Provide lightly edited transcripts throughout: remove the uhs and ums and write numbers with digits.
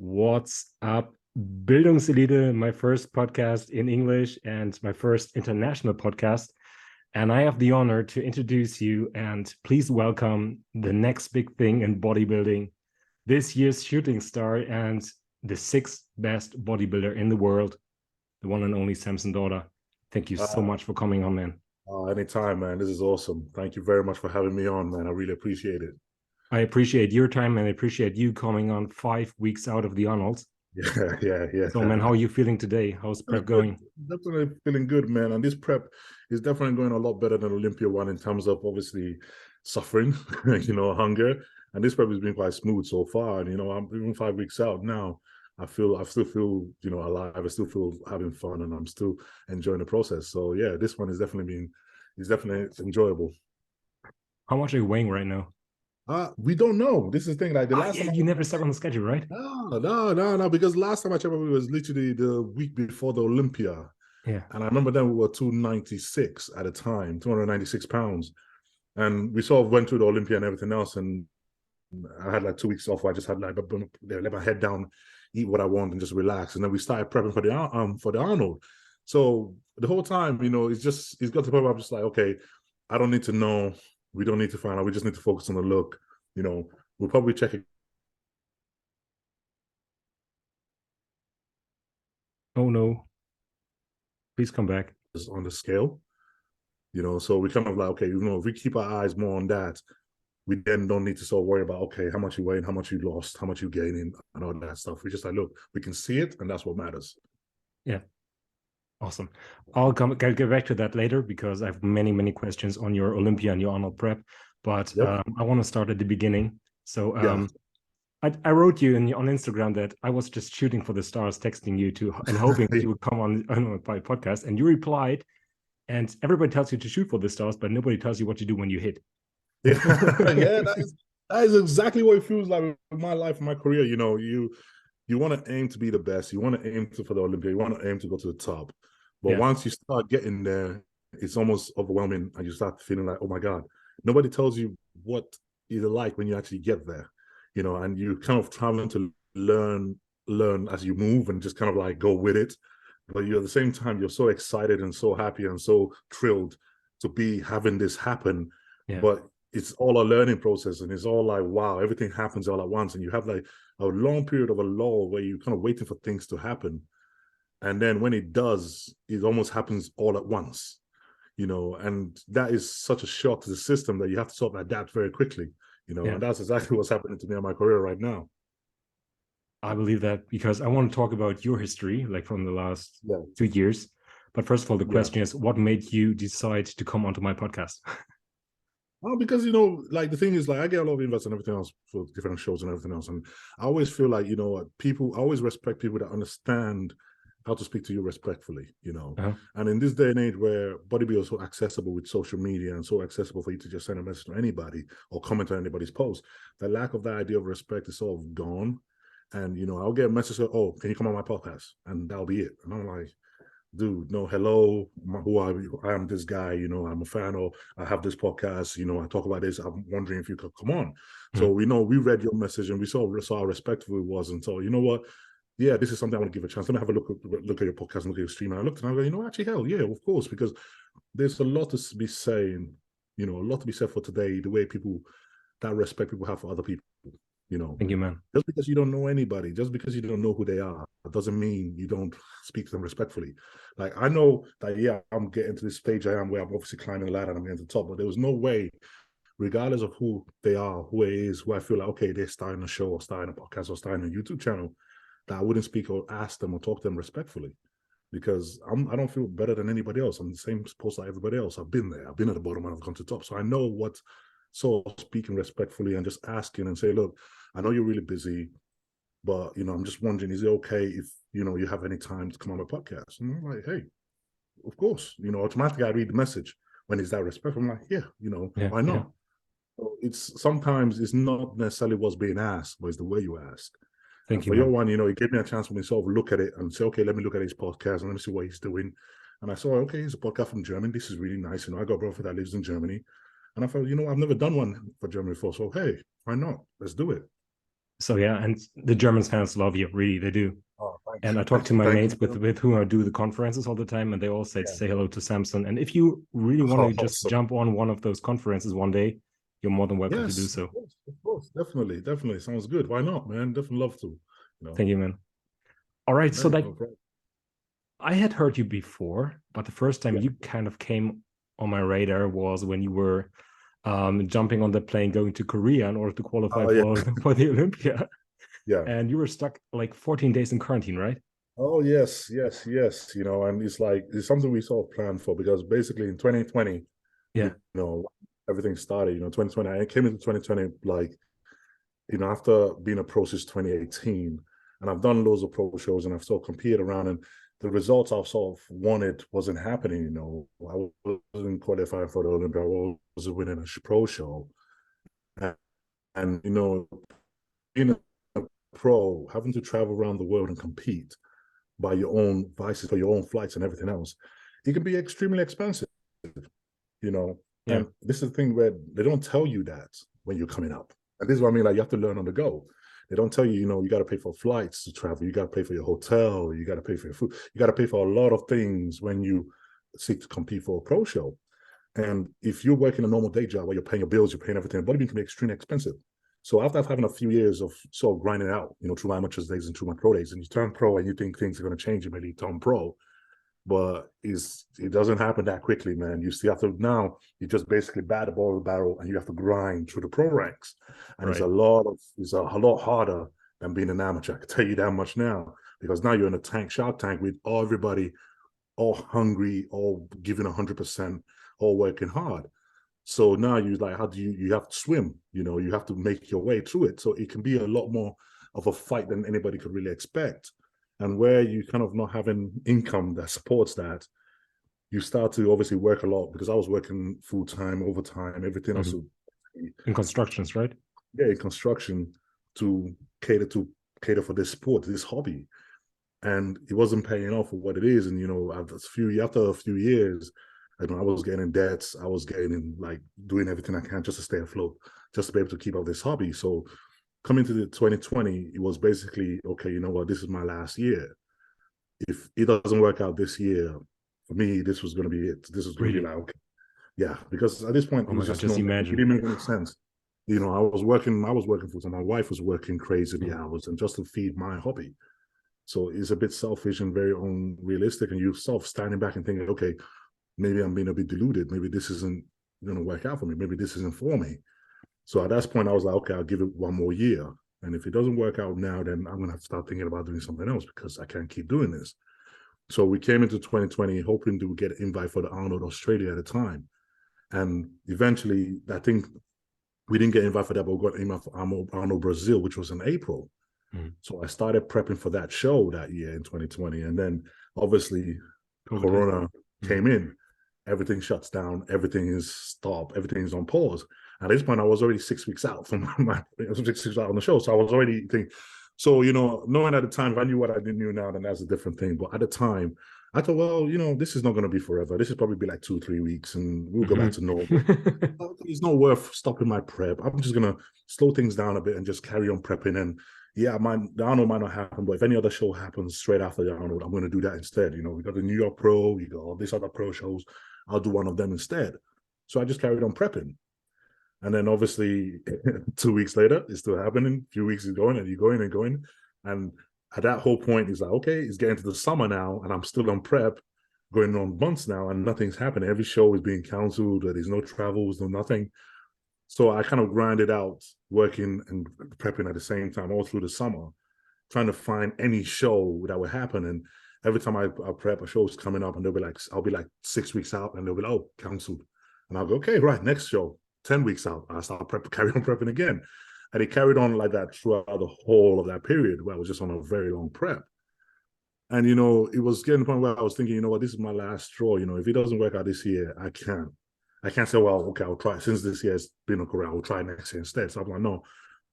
What's up, Bildungselite, my first podcast in English and my first international podcast. And I have the honor to introduce you and please welcome the next big thing in bodybuilding, this year's shooting star and the sixth best bodybuilder in the world, the one and only SAMSON DAUDA. Thank you so much for coming on, man. Anytime, man. This is awesome. Thank you very much for having me on, man. I really appreciate it. I appreciate your time and I appreciate you coming on 5 weeks out of the Arnold. Yeah. So, man, how are you feeling today? How's prep going? Definitely feeling good, man. And this prep is definitely going a lot better than Olympia one in terms of obviously suffering, hunger. And this prep has been quite smooth so far. And, I'm even 5 weeks out now. I still feel, alive. I still feel having fun and I'm still enjoying the process. So, yeah, this one is definitely enjoyable. How much are you weighing right now? We don't know. This is the thing. Like the last time you never set on the schedule, right? No. Because last time I checked, it was literally the week before the Olympia. Yeah. And I remember then we were 296 at a time, 296 pounds. And we sort of went through the Olympia and everything else. And I had like 2 weeks off where I just had like let my head down, eat what I want, and just relax. And then we started prepping for the Arnold. So the whole time, it's got to the point where I'm just like, okay, I don't need to know. We don't need to find out. We just need to focus on the look. We'll probably check it. Oh, no. Please come back. On the scale, so we kind of like, okay, if we keep our eyes more on that, we then don't need to sort of worry about, okay, how much you weigh, how much you lost, how much you gaining, and all that stuff. We just like, look, we can see it, and that's what matters. Yeah. Awesome. I'll get back to that later because I have many questions on your Olympia and your Arnold prep. But I want to start at the beginning. So I wrote you on Instagram that I was just shooting for the stars, texting you and hoping that you would come on my podcast. And you replied, and everybody tells you to shoot for the stars, but nobody tells you what to do when you hit. Yeah, that is exactly what it feels like in my life, in my career. You want to aim to be the best. You want to aim for the Olympia. You want to aim to go to the top. But once you start getting there, it's almost overwhelming, and you start feeling like, oh my God, nobody tells you what it's like when you actually get there, and you kind of traveling to learn as you move and just kind of like go with it. But at the same time, you're so excited and so happy and so thrilled to be having this happen. Yeah. But it's all a learning process, and it's all like, wow, everything happens all at once, and you have like a long period of a lull where you're kind of waiting for things to happen. And then when it does, it almost happens all at once, and that is such a shock to the system that you have to sort of adapt very quickly, and that's exactly what's happening to me in my career right now. I believe that because I want to talk about your history, like from the last 2 years. But first of all, the question is, what made you decide to come onto my podcast? Well, because, like the thing is, like I get a lot of invites and everything else for different shows and everything else. And I always feel like, I always respect people that understand how to speak to you respectfully, And in this day and age where bodybuilding is so accessible with social media and so accessible for you to just send a message to anybody or comment on anybody's post, the lack of that idea of respect is sort of gone. And, I'll get a message, oh, can you come on my podcast? And that'll be it. And I'm like, dude, no, hello, who are you? I am this guy, I'm a fan, or I have this podcast, I talk about this. I'm wondering if you could come on. So we read your message and we saw how respectful it was. And so, you know what? Yeah, this is something I want to give a chance. Let me have a look at your podcast and look at your stream. And I looked and I go, actually, hell, yeah, of course, because there's a lot to be saying, a lot to be said for today, the way that respect people have for other people, Thank you, man. Just because you don't know anybody, just because you don't know who they are, that doesn't mean you don't speak to them respectfully. Like, I know that, I'm getting to this stage I am where I'm obviously climbing the ladder and I'm getting to the top, but there was no way, regardless of who they are, who it is, who I feel like, okay, they're starting a show or starting a podcast or starting a YouTube channel, that I wouldn't speak or ask them or talk to them respectfully, because I don't feel better than anybody else. I'm the same post like everybody else. I've been there. I've been at the bottom and I've gone to the top. So I know what, so speaking respectfully and just asking and say, look, I know you're really busy, but, I'm just wondering, is it okay if, you have any time to come on my podcast? And I'm like, hey, of course, automatically I read the message when it's that respectful. I'm like, why not? Yeah. So sometimes it's not necessarily what's being asked, but it's the way you ask. Thank you. For your one, it gave me a chance for me to sort of look at it and say, okay, let me look at his podcast and let me see what he's doing. And I saw, okay, he's a podcast from Germany. This is really nice. I got a brother that lives in Germany. And I thought, I've never done one for Germany before. So, hey, why not? Let's do it. So yeah, and the German fans love you, really, they do. Oh, And I talk to my thank mates you. with whom I do the conferences all the time, and they all say, Yeah. say hello to Samson. And if you really want to just Awesome. jump on one of those conferences one day, you're more than welcome to do Yes, so. of course, definitely. Sounds good. Why not, man? Definitely love to. Thank you, man. All right, so like, No problem. I had heard you before, but the first time you kind of came on my radar was when you were jumping on the plane going to Korea in order to qualify for the Olympia. Yeah. And you were stuck like 14 days in quarantine, right? Oh, yes. And it's something we sort of planned for, because basically in 2020, everything started, 2020, I came into 2020, like, after being a pro since 2018, and I've done loads of pro shows, and I've sort of competed around, and the results I sort of wanted wasn't happening. I wasn't qualifying for the Olympia. I wasn't winning a pro show. And being a pro, having to travel around the world and compete by your own vices, for your own flights and everything else, it can be extremely expensive, And this is the thing where they don't tell you that when you're coming up. And this is what I mean, like, you have to learn on the go. They don't tell you, you got to pay for flights to travel. You got to pay for your hotel. You got to pay for your food. You got to pay for a lot of things when you seek to compete for a pro show. And if you're working a normal day job where you're paying your bills, you're paying everything, bodybuilding can be extremely expensive. So after having a few years of sort of grinding out, through my amateurs days and through my pro days, and you turn pro and you think things are going to change, you maybe turn pro, but it doesn't happen that quickly, man. You see, after now, you just basically bat the ball of the barrel, and you have to grind through the pro ranks, and it's a lot harder than being an amateur. I can tell you that much now, because now you're in a shark tank with everybody all hungry, all giving 100%, all working hard. So now how do you have to swim? You have to make your way through it. So it can be a lot more of a fight than anybody could really expect. And where you kind of not having income that supports that, you start to obviously work a lot, because I was working full-time, overtime, everything else. In constructions, right? Yeah, in construction, to cater for this sport, this hobby. And it wasn't paying off for what it is. And, after a few years, I was getting in debts. I was getting in, like, doing everything I can just to stay afloat, just to be able to keep up this hobby. So coming to the 2020, it was basically, okay, you know what, this is my last year. If it doesn't work out this year, for me, this was going to be it. This was really like, okay. Yeah, because at this point, it was just imagine. It didn't make any sense. I was working full time. My wife was working crazy hours, and just to feed my hobby. So it's a bit selfish and very unrealistic. And you self standing back and thinking, okay, maybe I'm being a bit deluded. Maybe this isn't going to work out for me. Maybe this isn't for me. So at that point, I was like, okay, I'll give it one more year. And if it doesn't work out now, then I'm going to have to start thinking about doing something else, because I can't keep doing this. So we came into 2020 hoping to get an invite for the Arnold Australia at the time. And eventually, I think we didn't get invited for that, but we got an invite for Arnold Brazil, which was in April. So I started prepping for that show that year in 2020. And then obviously Corona came in, everything shuts down, everything is stopped, everything is on pause. At this point, I was already 6 weeks out from I was 6 weeks out on the show. So I was already thinking, so, knowing at the time, if I knew what I didn't know now, then that's a different thing. But at the time, I thought, well, this is not going to be forever. This is probably be like 2-3 weeks, and we'll go back to normal. It's not worth stopping my prep. I'm just going to slow things down a bit and just carry on prepping. And yeah, the Arnold might not happen, but if any other show happens straight after the Arnold, I'm going to do that instead. We got the New York Pro, you got all these other pro shows. I'll do one of them instead. So I just carried on prepping. And then obviously 2 weeks later, it's still happening. A few weeks is going, and you're going and going. And at that whole point, it's like, okay, it's getting to the summer now, and I'm still on prep, going on months now, and nothing's happening. Every show is being canceled. There's no travels, no nothing. So I kind of grinded out, working and prepping at the same time all through the summer, trying to find any show that would happen. And every time I prep, a show's coming up, and I'll be like 6 weeks out, and they'll be like, oh, canceled. And I'll go, okay, right, next show. 10 weeks out, I start carry on prepping again. And it carried on like that throughout the whole of that period, where I was just on a very long prep. And, it was getting to the point where I was thinking, what, this is my last straw. If it doesn't work out this year, I can't say, well, okay, I'll try. Since this year has been a career, I'll try next year instead. So I'm like, no,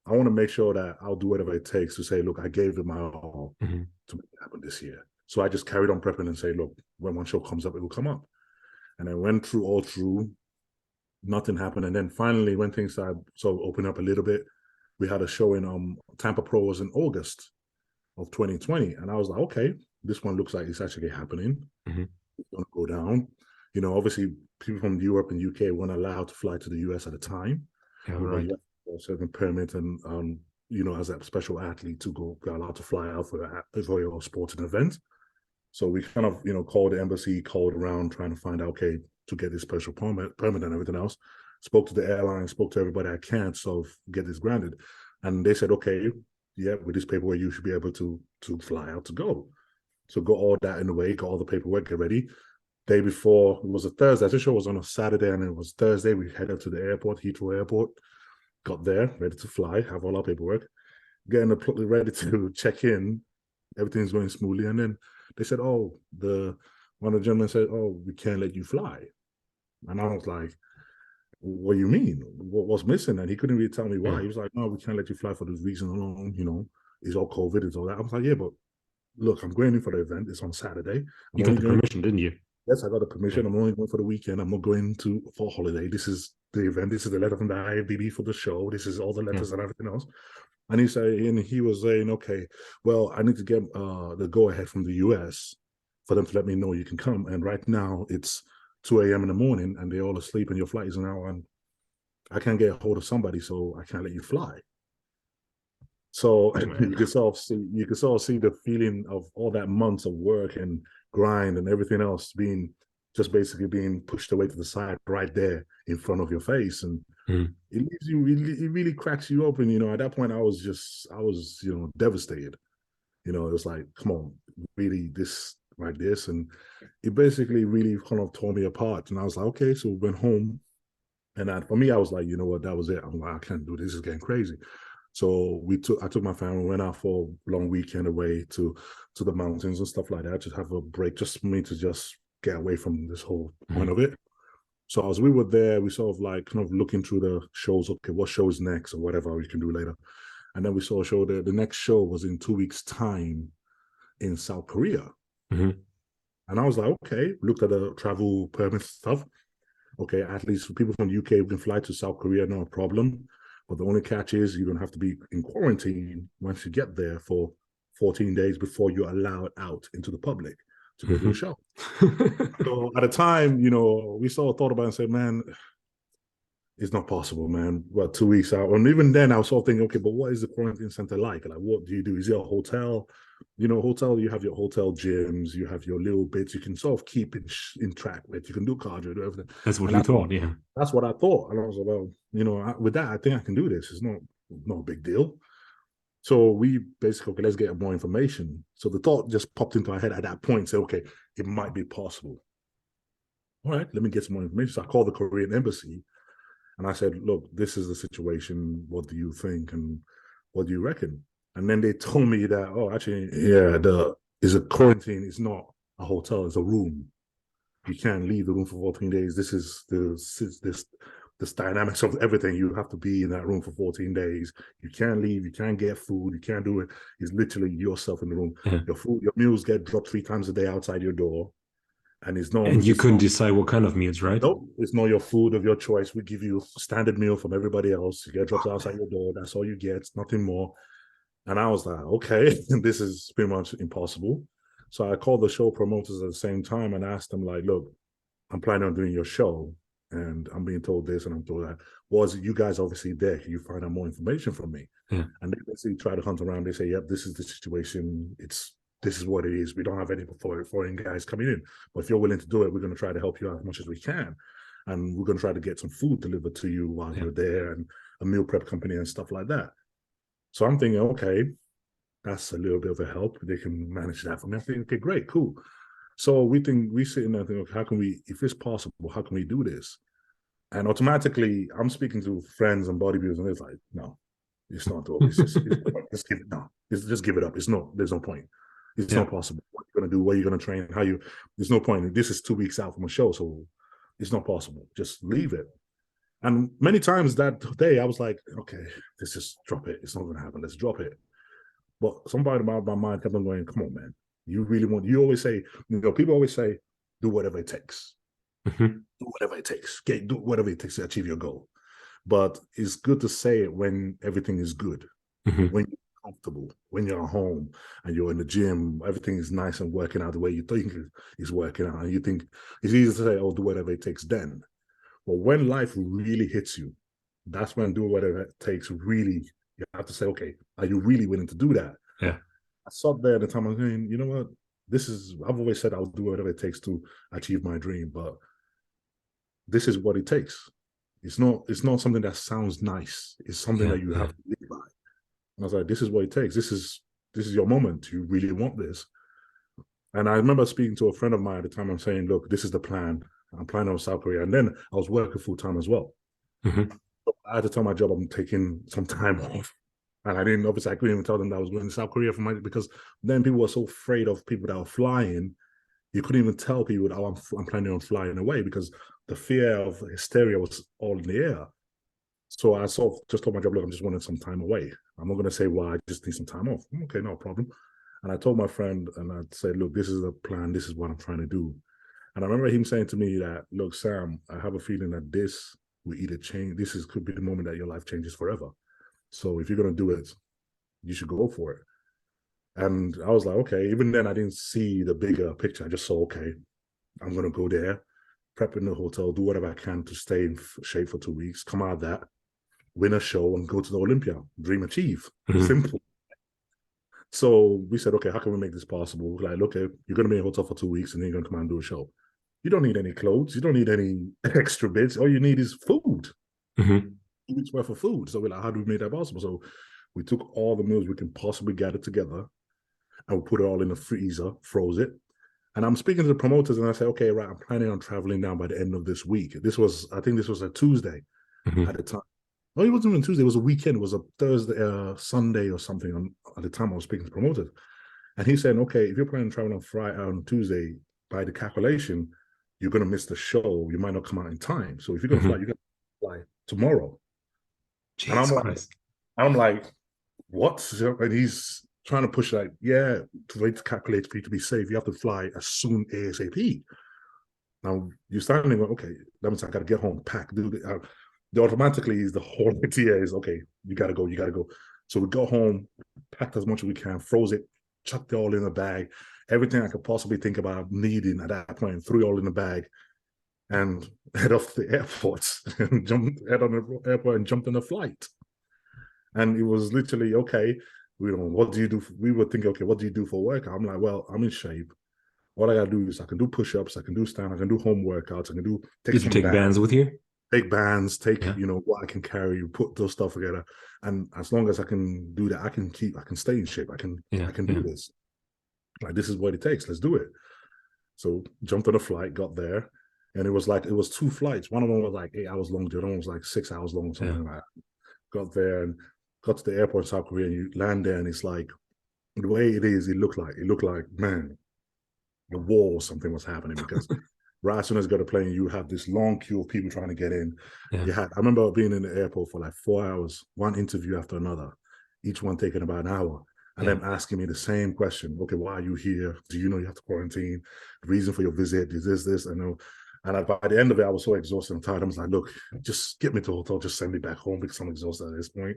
I want to make sure that I'll do whatever it takes to say, look, I gave it my all to make it happen this year. So I just carried on prepping and say, look, when one show comes up, it will come up. And I went through, nothing happened. And then finally, when things started sort of opening up a little bit, we had a show in Tampa Pro was in August of 2020. And I was like, okay, this one looks like it's actually happening. It's going to go down. You know, obviously, people from Europe and UK weren't allowed to fly to the US at the time. Yeah, right. A certain permit and, you know, as a special athlete to go, be allowed to fly out for your sporting event. So we kind of, you know, called the embassy, called around trying to find out, okay, to get this special permit and everything else. Spoke to the airline, spoke to everybody I can, so get this granted. And they said, okay, yeah, with this paperwork, you should be able to fly out to go. So got all that in the way, got all the paperwork, get ready. Day before, it was a Thursday. The show was on a Saturday, and it was Thursday. We headed to the airport, Heathrow Airport, got there, ready to fly, have all our paperwork, getting ready to check in. Everything's going smoothly. And then they said, oh, one of the gentlemen said, oh, we can't let you fly. And I was like, what do you mean? What's missing? And he couldn't really tell me why. He was like, no, we can't let you fly for this reason alone. You know, it's all COVID, it's all that. I was like, yeah, but look, I'm going in for the event. It's on Saturday. You got the permission, didn't you? Yes, I got the permission. I'm only going for the weekend. I'm not going for holiday. This is the event. This is the letter from the IFBB for the show. This is all the letters and everything else. And he was saying, okay, well, I need to get the go-ahead from the US for them to let me know you can come. And right now it's 2 a.m. in the morning and they're all asleep and your flight is an hour and I can't get a hold of somebody, so I can't let you fly. So you can sort of see the feeling of all that months of work and grind and everything else basically being pushed away to the side right there in front of your face. And it leaves you, it really cracks you open. You know, at that point, I was, you know, devastated. You know, it was like, come on, really this like this. And it basically really kind of tore me apart. And I was like, okay, so we went home. And for me, I was like, you know what, that was it. I'm like, I can't do this. This is getting crazy. So I took my family, went out for a long weekend away to the mountains and stuff like that, just have a break, just for me to just get away from this whole point of it. So as we were there, we sort of like kind of looking through the shows, okay, what show is next or whatever we can do later. And then we saw a show that the next show was in 2 weeks' time in South Korea. And I was like, okay, looked at the travel permit stuff. Okay, at least for people from the UK, we can fly to South Korea, no problem. But the only catch is you're going to have to be in quarantine once you get there for 14 days before you're allowed out into the public to go to the show. So at the time, you know, we sort of thought about it and said, man, it's not possible, man. Well, 2 weeks out. And even then, I was sort of thinking, okay, but what is the quarantine center like? Like, what do you do? Is it a hotel? You know, you have your hotel gyms, you have your little bits you can sort of keep in track with. You can do cardio, do everything. That's what you thought, yeah. That's what I thought. And I was like, well, you know, with that, I think I can do this. It's not a big deal. So we basically, okay, let's get more information. So the thought just popped into my head at that point, say, okay, it might be possible. All right, let me get some more information. So I called the Korean embassy and I said, look, this is the situation. What do you think? And what do you reckon? And then they told me that, oh, actually, yeah, is a quarantine. It's not a hotel. It's a room. You can't leave the room for 14 days. This is this dynamics of everything. You have to be in that room for 14 days. You can't leave. You can't get food. You can't do it. It's literally yourself in the room. Your meals get dropped 3 times a day outside your door. And it's not. And you couldn't decide what kind of meals, right? Nope. It's not your food of your choice. We give you a standard meal from everybody else. You get dropped outside your door. That's all you get. It's nothing more. And I was like, okay, this is pretty much impossible. So I called the show promoters at the same time and asked them, like, look, I'm planning on doing your show. And I'm being told this and I'm told that. Was you guys obviously there? Can you find out more information from me? And they basically try to hunt around. They say, yep, this is the situation. This is what it is. We don't have any foreign guys coming in. But if you're willing to do it, we're going to try to help you out as much as we can. And we're going to try to get some food delivered to you while you're there and a meal prep company and stuff like that. So I'm thinking, okay, that's a little bit of a help. They can manage that for me. I think, okay, great, cool. So we sit in there and think, okay, how can we, if it's possible, how can we do this? And automatically, I'm speaking to friends and bodybuilders, and it's like, no, it's not doable. Just give it up. There's no point. It's not possible. What you're going to do, what you're going to train, there's no point. This is 2 weeks out from a show, so it's not possible. Just leave it. And many times that day, I was like, okay, let's just drop it. It's not going to happen. Let's drop it. But somebody about my mind kept on going, come on, man. You always say, people always say, do whatever it takes. Do whatever it takes. Do whatever it takes to achieve your goal. but it's good to say it when everything is good, when you're comfortable, when you're at home and you're in the gym, everything is nice and working out the way you think it's working out. And you think it's easy to say, oh, do whatever it takes then. But when life really hits you, that's when do whatever it takes really, you have to say, okay, are you really willing to do that? Yeah. I sat there at the time, I was saying, you know what? I've always said I'll do whatever it takes to achieve my dream, but this is what it takes. It's not something that sounds nice. It's something that you have to live by. And I was like, this is what it takes. This is your moment. You really want this. And I remember speaking to a friend of mine at the time. I'm saying, look, this is the plan. I'm planning on South Korea. And then I was working full time as well. So I had to tell my job I'm taking some time off. And I couldn't even tell them that I was going to South Korea because then people were so afraid of people that were flying. You couldn't even tell people, oh, I'm planning on flying away, because the fear of hysteria was all in the air. So I sort of just told my job, look, I'm just wanting some time away. I'm not going to say why, I just need some time off. Okay, no problem. And I told my friend, and I said, look, this is the plan. This is what I'm trying to do. And I remember him saying to me that, look, Sam, I have a feeling that this will either change. Could be the moment that your life changes forever. So if you're going to do it, you should go for it. And I was like, okay. Even then, I didn't see the bigger picture. I just saw, okay, I'm going to go there, prep in the hotel, do whatever I can to stay in shape for 2 weeks, come out of that, win a show, and go to the Olympia. Dream achieved. Simple. So we said, okay, how can we make this possible? Like, okay, you're going to be in a hotel for 2 weeks, and then you're going to come out and do a show. You don't need any clothes. You don't need any extra bits. All you need is food. 2 weeks worth of food. So we're like, how do we make that possible? So we took all the meals we can possibly gather together, and we put it all in the freezer, froze it. And I'm speaking to the promoters, and I say, okay, right, I'm planning on traveling down by the end of this week. I think this was a Tuesday at the time. No, it wasn't even Tuesday. It was a weekend. It was a Thursday, Sunday or something at the time I was speaking to promoters. And he's saying, okay, if you're planning on traveling on Tuesday, by the calculation, you're going to miss the show. You might not come out in time. So if you're going to fly, you're going to fly tomorrow. Jesus Christ. I'm like, what? And he's trying to push like, yeah, to calculate for you to be safe, you have to fly as soon ASAP. Now you're starting to go, okay, that means I got to get home, pack, do the automatically is the whole idea is, okay, you got to go. So we go home, packed as much as we can, froze it, chucked it all in a bag, everything I could possibly think about needing at that point, threw it all in the bag, and head off to the airport, head on the airport and jumped on a flight. And it was literally, okay, what do you do? We were thinking, okay, what do you do for work? I'm like, well, I'm in shape. What I got to do is I can do push-ups, I can do stand, I can do home workouts, I can do... Did you take bands with you? Take bands, what I can carry, put those stuff together. And as long as I can do that, I can stay in shape. I can do this. Like, this is what it takes. Let's do it. So jumped on a flight, got there. And it was 2 flights. One of them was like 8 hours long. The other one was like 6 hours long, something like that. Got there and got to the airport in South Korea, and you land there, and it's like, the way it is, it looked like, man, the war or something was happening, because right as soon as you got a plane, you have this long queue of people trying to get in. I remember being in the airport for like 4 hours, one interview after another, each one taking about an hour, and them asking me the same question. Okay, why are you here? Do you know you have to quarantine? The reason for your visit is this. I know. And by the end of it, I was so exhausted and tired. I was like, look, just get me to the hotel, just send me back home, because I'm exhausted at this point.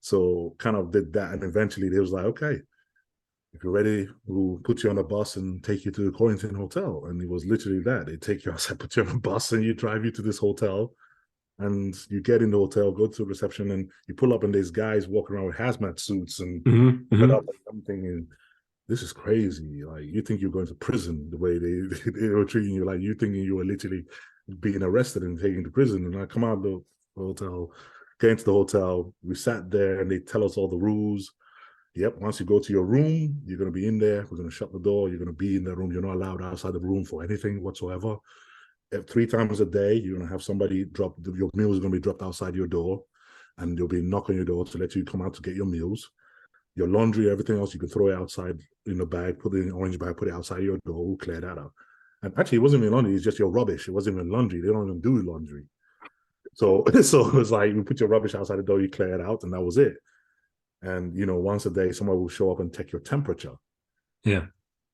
So kind of did that. And eventually they was like, okay, if you're ready, we'll put you on a bus and take you to the quarantine hotel. And it was literally that. They take you outside, put you on a bus, and you drive you to this hotel. And you get in the hotel, go to the reception, and you pull up, and there's guys walking around with hazmat suits and I'm thinking, this is crazy. Like, you think you're going to prison the way they were treating you. Like, you thinking you were literally being arrested and taken to prison. And I come out of the hotel, get into the hotel. We sat there, and they tell us all the rules. Yep, once you go to your room, you're going to be in there. We're going to shut the door. You're going to be in the room. You're not allowed outside the room for anything whatsoever. 3 times a day, you're going to have somebody your meals are going to be dropped outside your door, and there'll be a knock on your door to let you come out to get your meals. Your laundry, everything else, you can throw it outside in a bag, put it in an orange bag, put it outside your door, we'll clear that out. And actually, it wasn't even laundry, it's just your rubbish. It wasn't even laundry. They don't even do laundry. So it was like, you put your rubbish outside the door, you clear it out, and that was it. And, once a day, someone will show up and take your temperature. Yeah.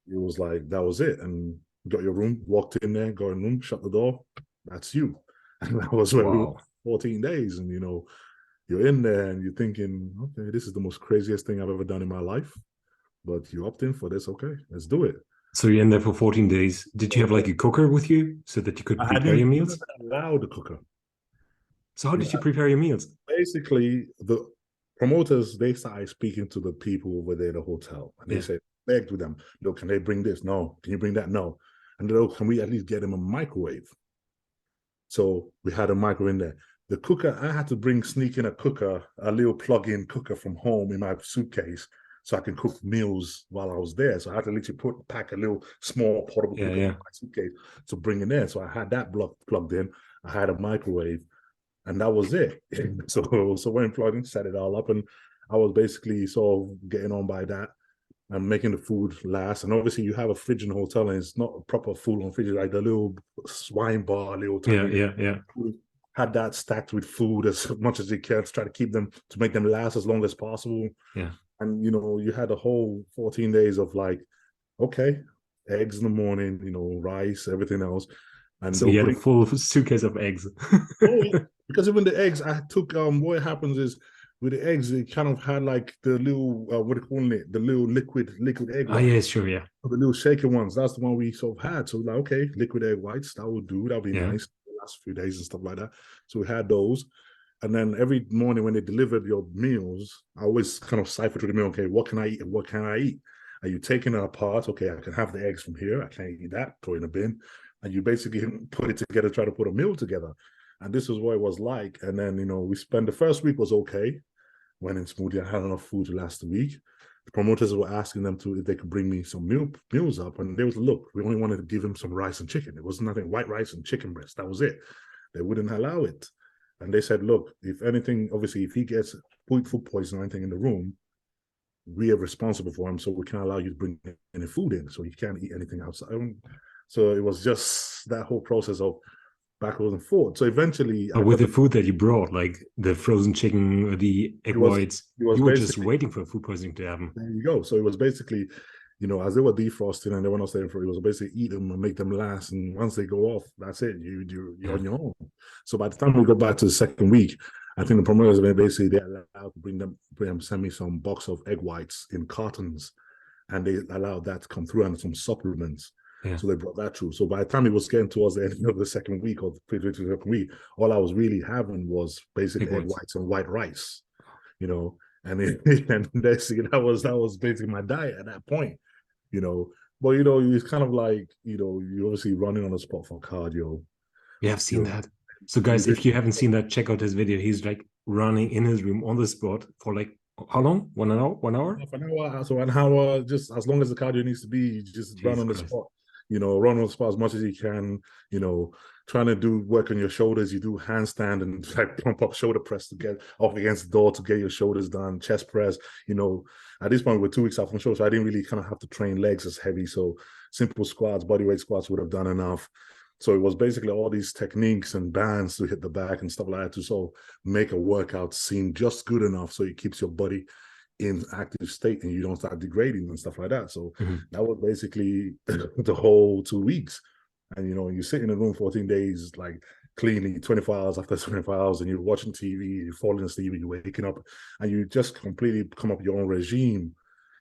It was like, that was it. And got your room, walked in there, got in the room, shut the door. That's you. And that was when we were 14 days. And, you're in there and you're thinking, okay, this is the most craziest thing I've ever done in my life. But you opt in for this. Okay, let's do it. So you're in there for 14 days. Did you have like a cooker with you so that you could prepare your meals? I allowed the cooker. So how did you prepare your meals? Basically, the promoters, they started speaking to the people over there at the hotel. And they said, begged with them, look, can they bring this? No. Can you bring that? No. And look, can we at least get them a microwave? So we had a microwave in there. The cooker, I had to sneak in a little plug-in cooker from home in my suitcase so I can cook meals while I was there. So I had to literally pack a little small portable cooker in my suitcase to bring in there. So I had that plugged in. I had a microwave, and that was it. So when plugged in, set it all up, and I was basically sort of getting on by that and making the food last. And obviously, you have a fridge in the hotel, and it's not a proper food on fridge, like the little wine bar, little tiny. Food. Had that stacked with food as much as you can to try to keep them, to make them last as long as possible. Yeah. And, you had a whole 14 days of like, okay, eggs in the morning, rice, everything else. And so you had a full suitcase of eggs. Because even the eggs, I took, what happens is with the eggs, it kind of had like the little, what do you call it? The little liquid egg whites. Oh, yeah, sure, yeah. The little shaken ones. That's the one we sort of had. So like, okay, liquid egg whites, that would do. That would be nice. Last few days and stuff like that. So we had those. And then every morning when they delivered your meals, I always kind of cipher through the meal, okay, what can I eat and what can I eat? Are you taking it apart? Okay, I can have the eggs from here. I can't eat that, throw it in a bin. And you basically put it together, try to put a meal together. And this is what it was like. And then, we spent the first week was okay. Went in smoothly. I had enough food to last the week. The promoters were asking them if they could bring me some meals up. And they was, look, we only wanted to give him some rice and chicken. It was nothing, white rice and chicken breast. That was it. They wouldn't allow it. And they said, look, if anything, obviously, if he gets food poisoning or anything in the room, we are responsible for him. So we can't allow you to bring any food in. So he can't eat anything outside. So it was just that whole process of backwards and forward. So eventually, with the food that you brought, like the frozen chicken, the egg whites, you were just waiting for food poisoning to happen. There you go. So it was basically, as they were defrosting and they were not staying for it, was basically eat them and make them last. And once they go off, that's it. You're on your own. So by the time we go back to the second week, I think the promoters basically they're allowed to send me some box of egg whites in cartons, and they allowed that to come through and some supplements. Yeah. So they brought that through. So by the time it was getting towards the end of the second week or the second week, all I was really having was basically egg whites and white rice, and and that was basically my diet at that point, But it's kind of like you're obviously running on the spot for cardio. Yeah, I've seen that. So guys, if you haven't seen that, check out this video. He's like running in his room on the spot for like how long? 1 hour? 1 hour? Half an hour. So an hour, just as long as the cardio needs to be, you just run on the spot. Run on the spot as much as you can, trying to do work on your shoulders. You do handstand and like pump up shoulder press to get off against the door to get your shoulders done, chest press. At this point, we're 2 weeks out from show, so I didn't really kind of have to train legs as heavy. So simple squats, bodyweight squats would have done enough. So it was basically all these techniques and bands to hit the back and stuff like that to sort of make a workout seem just good enough so it keeps your body in active state and you don't start degrading and stuff like that. So that was basically the whole 2 weeks. And, you sit in a room 14 days, like cleanly 24 hours after 24 hours, and you're watching TV, you're falling asleep, you're waking up, and you just completely come up with your own regime,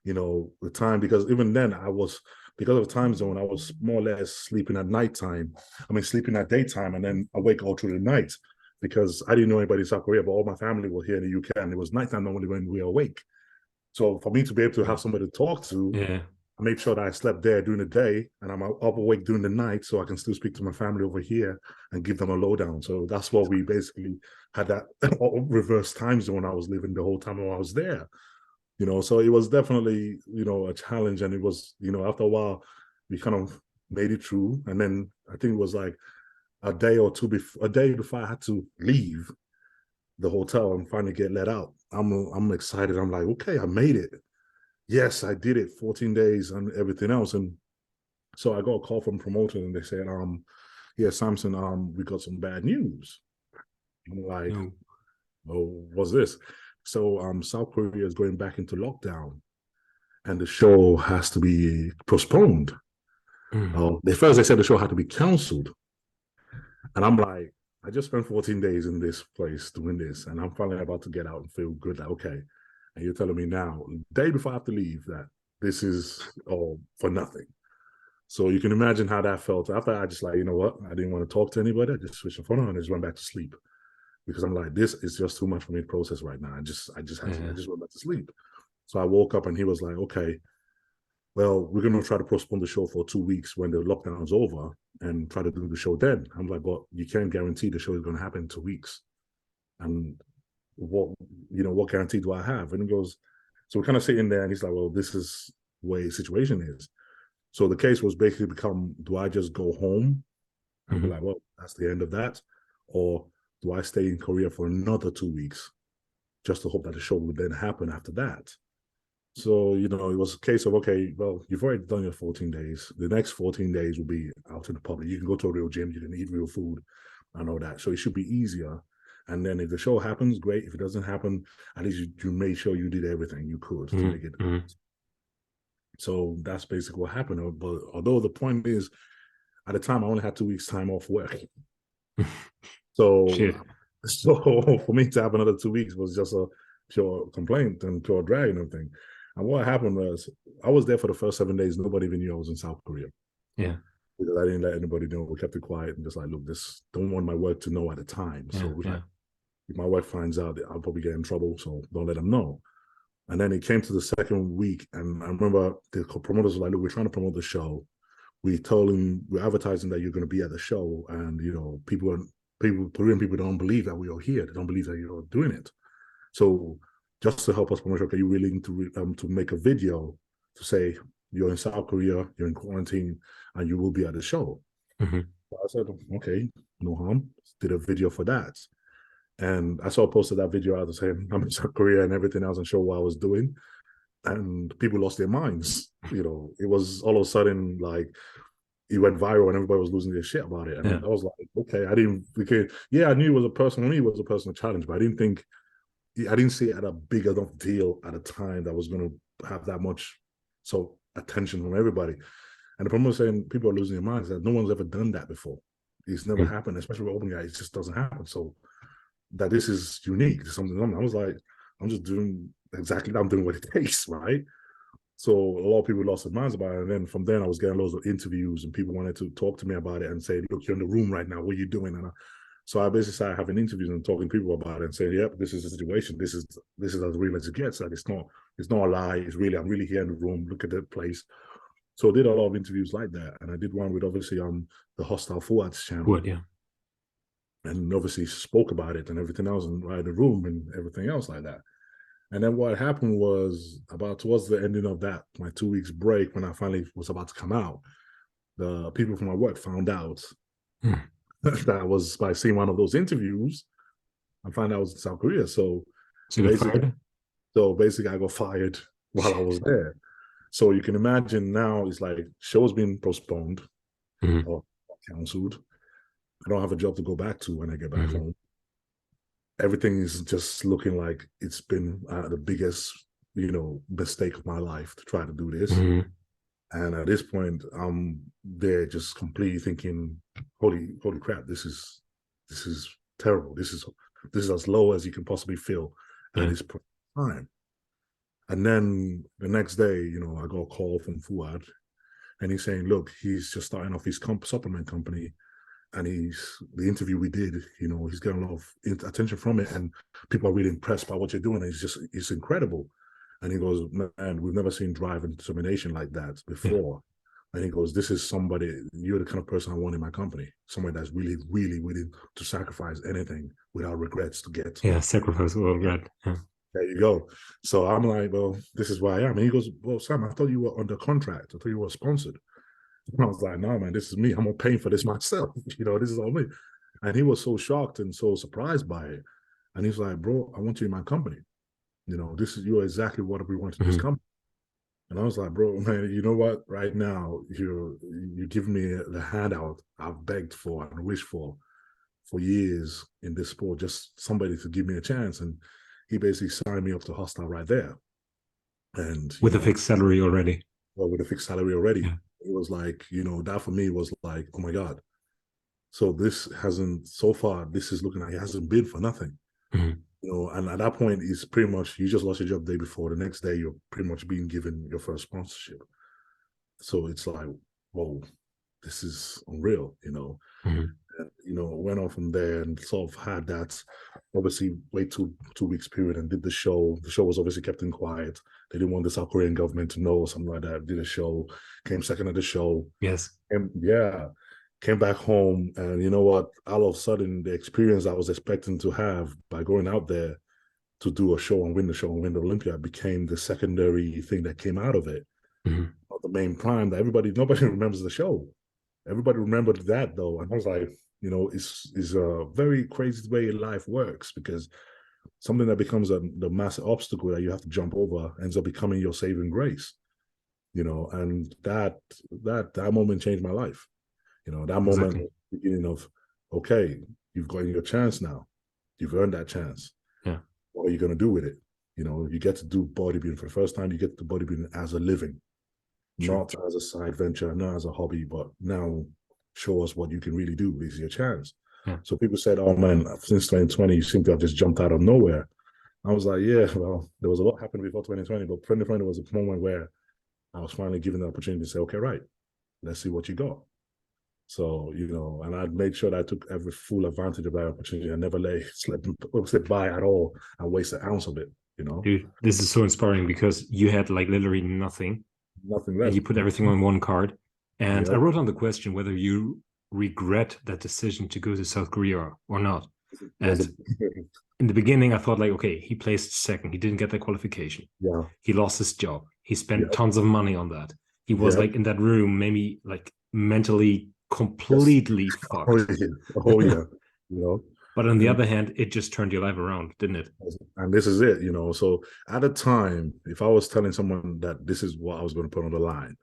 with time. Because even then because of the time zone, I was more or less sleeping at nighttime. Sleeping at daytime and then awake all through the night because I didn't know anybody in South Korea, but all my family was here in the UK and it was nighttime normally when we were awake. So for me to be able to have somebody to talk to, I make sure that I slept there during the day and I'm up awake during the night so I can still speak to my family over here and give them a lowdown. So that's what we basically had, that reverse time zone I was living the whole time while I was there. So it was definitely, a challenge. And it was, after a while, we kind of made it through. And then I think it was like a day before I had to leave the hotel and finally get let out. I'm excited. I'm like, okay, I made it. Yes, I did it. 14 days and everything else. And so I got a call from promoter and they said, yeah, Samson, we got some bad news. I'm like, oh, what's this? So South Korea is going back into lockdown and the show has to be postponed. They said the show had to be canceled. And I'm like, I just spent 14 days in this place doing this, and I'm finally about to get out and feel good. Like, okay. And you're telling me now, the day before I have to leave, that this is all for nothing. So you can imagine how that felt. After I just like, you know what? I didn't want to talk to anybody. I just switched the phone on and just went back to sleep. Because I'm like, this is just too much for me to process right now. I just went back to sleep. So I woke up and he was like, okay, well, we're going to try to postpone the show for 2 weeks when the lockdown's over and try to do the show then. I'm like, but you can't guarantee the show is going to happen in 2 weeks. And what guarantee do I have? And he goes, so we're kind of sitting there and he's like, well, this is the way the situation is. So the case was basically become, do I just go home and be like, well, that's the end of that? Or do I stay in Korea for another 2 weeks just to hope that the show would then happen after that? So, it was a case of, okay, well, you've already done your 14 days. The next 14 days will be out in the public. You can go to a real gym. You can eat real food and all that. So it should be easier. And then if the show happens, great. If it doesn't happen, at least you made sure you did everything you could to make it. So that's basically what happened. But although the point is, at the time, I only had 2 weeks time off work. So for me to have another 2 weeks was just a pure complaint and pure drag and everything. And what happened was, I was there for the first 7 days. Nobody even knew I was in South Korea. Yeah. Because I didn't let anybody know. We kept it quiet and just like, look, this don't want my work to know at the time. So like, if my wife finds out, I'll probably get in trouble. So don't let them know. And then it came to the second week. And I remember the promoters were like, look, we're trying to promote the show. We told them, we're advertising that you're going to be at the show. And, Korean people don't believe that we are here. They don't believe that you're doing it. So just to help us promote, okay, you're willing to make a video to say you're in South Korea, you're in quarantine, and you will be at the show. So I said, okay, no harm. Did a video for that. And I posted that video out saying I'm in South Korea and everything else and show what I was doing. And people lost their minds. It was all of a sudden like, it went viral and everybody was losing their shit about it. And I was like, okay, I knew it was a personal challenge, but I didn't see it at a big enough deal at a time that was going to have that much attention from everybody. And the problem was saying people are losing their minds, that no one's ever done that before. It's never happened, especially with open guys. It just doesn't happen. So that this is unique. There's something on. I was like, I'm just doing I'm doing what it takes, right? So a lot of people lost their minds about it. And then from then I was getting loads of interviews and people wanted to talk to me about it and say, look, you're in the room right now. What are you doing? And so I basically started having interviews and talking to people about it and saying, yep, this is the situation. This is as real as it gets. Like it's not a lie. I'm really here in the room. Look at that place. So I did a lot of interviews like that. And I did one with obviously on the Hosstile Forwards channel. And obviously spoke about it and everything else and right in the room and everything else like that. And then what happened was about towards the ending of that, my 2 weeks break, when I finally was about to come out, the people from my work found out that was by seeing one of those interviews. I found out I was in South Korea. So basically I got fired while I was there. So you can imagine now it's like show's been postponed or canceled. I don't have a job to go back to when I get back home. Everything is just looking like it's been the biggest, mistake of my life to try to do this. And at this point, they're just completely thinking, holy crap, this is terrible. This is as low as you can possibly feel at this point in time. And then the next day, I got a call from Fuad and he's saying, look, he's just starting off his supplement company. And the interview we did, he's getting a lot of attention from it, and people are really impressed by what you're doing. It's incredible. And he goes, man, we've never seen drive and determination like that before. And he goes, this is somebody, you're the kind of person I want in my company. Somebody that's really, really willing to sacrifice anything without regrets to get. Yeah, sacrifice without regret. Yeah. There you go. So I'm like, well, this is where I am. And he goes, well, Sam, I thought you were under contract. I thought you were sponsored. And I was like, no, man, this is me. I'm paying for this myself. This is all me. And he was so shocked and so surprised by it. And he's like, bro, I want you in my company. You're exactly what we want in this company. And I was like, bro, man, you know what? Right now, you give me the handout I've begged for and wished for years in this sport, just somebody to give me a chance. And he basically signed me up to Hosstile right there. And with a fixed salary already. Well, with a fixed salary already. Yeah. It was like, that for me was like, oh my God, So this hasn't, so far, this is looking like it hasn't been for nothing. Mm-hmm. You know, and at that point, it's pretty much, you just lost your job the day before. The next day, you're pretty much being given your first sponsorship. So it's like, whoa, this is unreal, you know. Mm-hmm. And, you know, went on from there and sort of had that, obviously, wait 2 weeks period and did the show. The show was obviously kept in quiet. They didn't want the South Korean government to know or something like that. Did a show, came second at the show. Yes. And came back home. And you know what? All of a sudden, the experience I was expecting to have by going out there to do a show and win the Olympia became the secondary thing that came out of it. Mm-hmm. Not the main prime that nobody remembers the show. Everybody remembered that though. And I was like, you know, it's a very crazy way life works, because something that becomes the massive obstacle that you have to jump over ends up becoming your saving grace. You know, and that moment changed my life. You know, that moment was the beginning of, okay, you've got your chance now. You've earned that chance. Yeah. What are you going to do with it? You know, you get to do bodybuilding for the first time. You get to do bodybuilding as a living, not as a side venture, not as a hobby, but now show us what you can really do. This is your chance. Yeah. So people said, oh man, since 2020, you seem to have just jumped out of nowhere. I was like, yeah, well, there was a lot happened before 2020, but 2020 was a moment where I was finally given the opportunity to say, okay, right, let's see what you got. So, you know, and I made sure that I took every full advantage of that opportunity. I never slip by at all and waste an ounce of it, you know. Dude, this is so inspiring, because you had like literally nothing left. And you put everything on one card. And I wrote on the question whether you regret that decision to go to South Korea or not. And in the beginning, I thought like, okay, he placed second. He didn't get that qualification. Yeah. He lost his job. He spent tons of money on that. He was like in that room, maybe like mentally completely fucked. Oh yeah. You know. But on the other hand, it just turned your life around, didn't it? And this is it, you know. So at the time, if I was telling someone that this is what I was going to put on the line,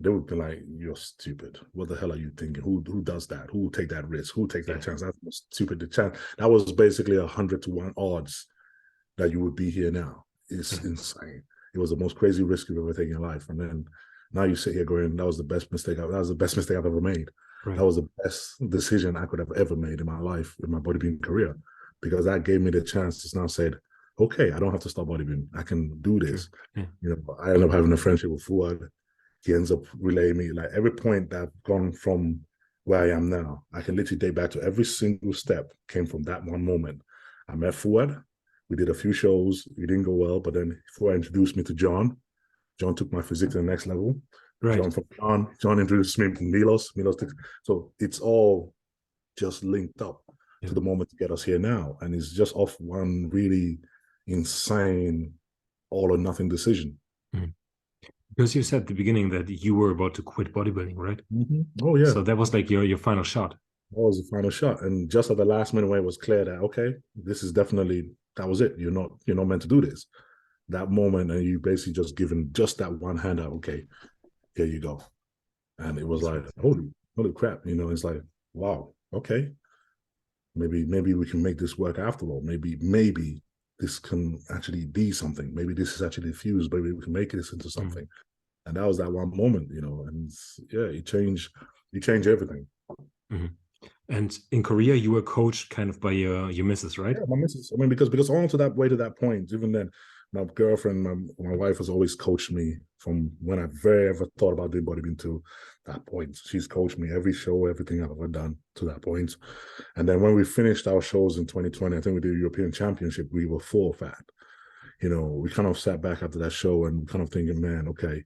they would be like, you're stupid. What the hell are you thinking? Who does that? Who will take that risk? Who takes that chance? That's stupid. The chance that was basically 100-1 odds that you would be here now. It's insane. It was the most crazy risk you've ever taken in your life. And then now you sit here going, that was the best mistake. That was the best mistake I've ever made. Right. That was the best decision I could have ever made in my life, in my bodybuilding career, because that gave me the chance to now say, okay, I don't have to stop bodybuilding. I can do this. You know, I end up having a friendship with Fuad. He ends up relaying me, like every point that I've gone from where I am now, I can literally date back to every single step came from that one moment. I met Fuad. We did a few shows. It didn't go well, but then Fuad introduced me to John. John took my physique to the next level. Right. John introduced me to Milos. So it's all just linked up to the moment to get us here now. And it's just off one really insane all or nothing decision. Mm-hmm. Because you said at the beginning that you were about to quit bodybuilding, right? Mm-hmm. Oh, yeah. So that was like your final shot. That was the final shot. And just at the last minute, when it was clear that, okay, this is definitely, that was it. You're not meant to do this. That moment, and you basically just given just that one handout, okay, here you go. And it was like, holy crap, you know, it's like, wow, okay. Maybe we can make this work after all. Maybe this can actually be something. Maybe this is actually fused. Maybe we can make this into something. Mm-hmm. And that was that one moment, you know, and it changed everything. Mm-hmm. And in Korea, you were coached kind of by your missus, right? Yeah, my missus. I mean, because on to that way to that point, even then, my girlfriend, my wife has always coached me from when I ever thought about doing bodybuilding to that point. She's coached me every show, everything I've ever done to that point. And then when we finished our shows in 2020, I think we did a European Championship, we were fourth at. You know, we kind of sat back after that show and kind of thinking, man, okay,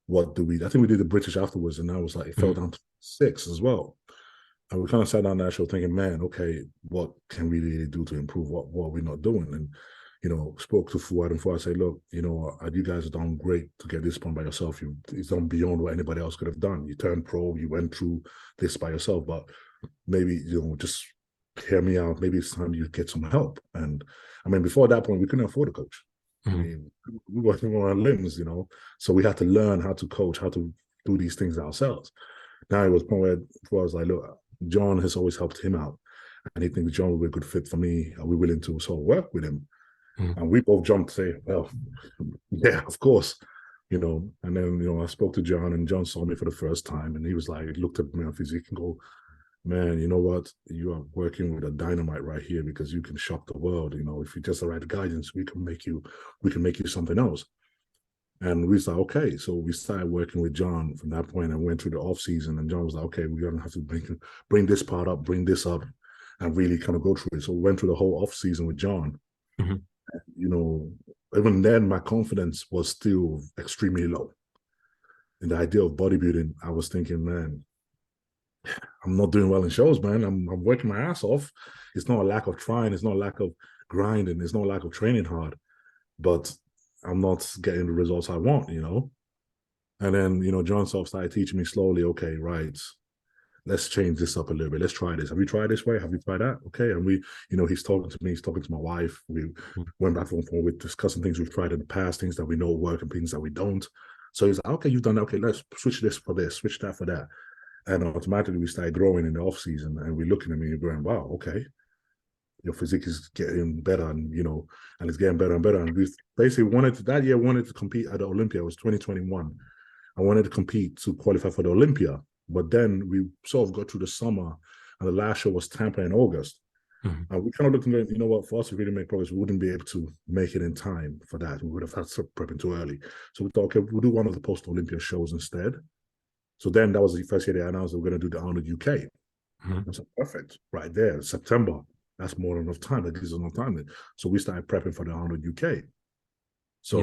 what do we? I think we did the British afterwards, and I was like, it fell down to 6 as well. And we kind of sat down that show thinking, man, okay, what can we really do to improve? What are we not doing? And you know, spoke to Fuad, and Fuad said, look, you know, you guys have done great to get this point by yourself. It's done beyond what anybody else could have done. You turned pro, you went through this by yourself, but maybe, you know, just hear me out. Maybe it's time you get some help. And I mean, before that point, we couldn't afford a coach. Mm-hmm. I mean, we were on our limbs, you know, so we had to learn how to coach, how to do these things ourselves. Now it was a point where Fuad was like, look, John has always helped him out, and he thinks John will be a good fit for me. Are we willing to sort of work with him? And we both jumped to say, well, yeah, of course, you know. And then, you know, I spoke to John, and John saw me for the first time, and he was like, looked at me on physique and go, man, you know what? You are working with a dynamite right here because you can shock the world. You know, if you just the right guidance, we can make you something else. And we said, okay. So we started working with John from that point and went through the off season. And John was like, okay, we're gonna have to bring this part up, bring this up, and really kind of go through it. So we went through the whole off season with John. Mm-hmm. You know, even then my confidence was still extremely low. In the idea of bodybuilding, I was thinking, man, I'm not doing well in shows, man. I'm working my ass off. It's not a lack of trying. It's not a lack of grinding. It's not a lack of training hard. But I'm not getting the results I want, you know? And then, you know, John sort of started teaching me slowly, okay, right, let's change this up a little bit. Let's try this. Have you tried this way? Have you tried that? Okay. And we, you know, he's talking to me, he's talking to my wife. We went back and forth, we're discussing things we've tried in the past, things that we know work and things that we don't. So he's like, okay, you've done that. Okay, let's switch this for this, switch that for that. And automatically we started growing in the off season, and we're looking at me and going, wow, okay, your physique is getting better, and you know, and it's getting better and better. And we basically wanted to compete at the Olympia. It was 2021. I wanted to compete to qualify for the Olympia, but then we sort of got through the summer, and the last show was Tampa in August. Mm-hmm. And we kind of looked at, you know what, for us to really make progress, we wouldn't be able to make it in time for that. We would have had to start prepping too early. So we thought, okay, we'll do one of the post-Olympia shows instead. So then that was the first year they announced they were going to do the Arnold UK. Mm-hmm. I said, perfect, right there, September. That's more than enough time. That gives us enough time. So we started prepping for the Arnold UK. So,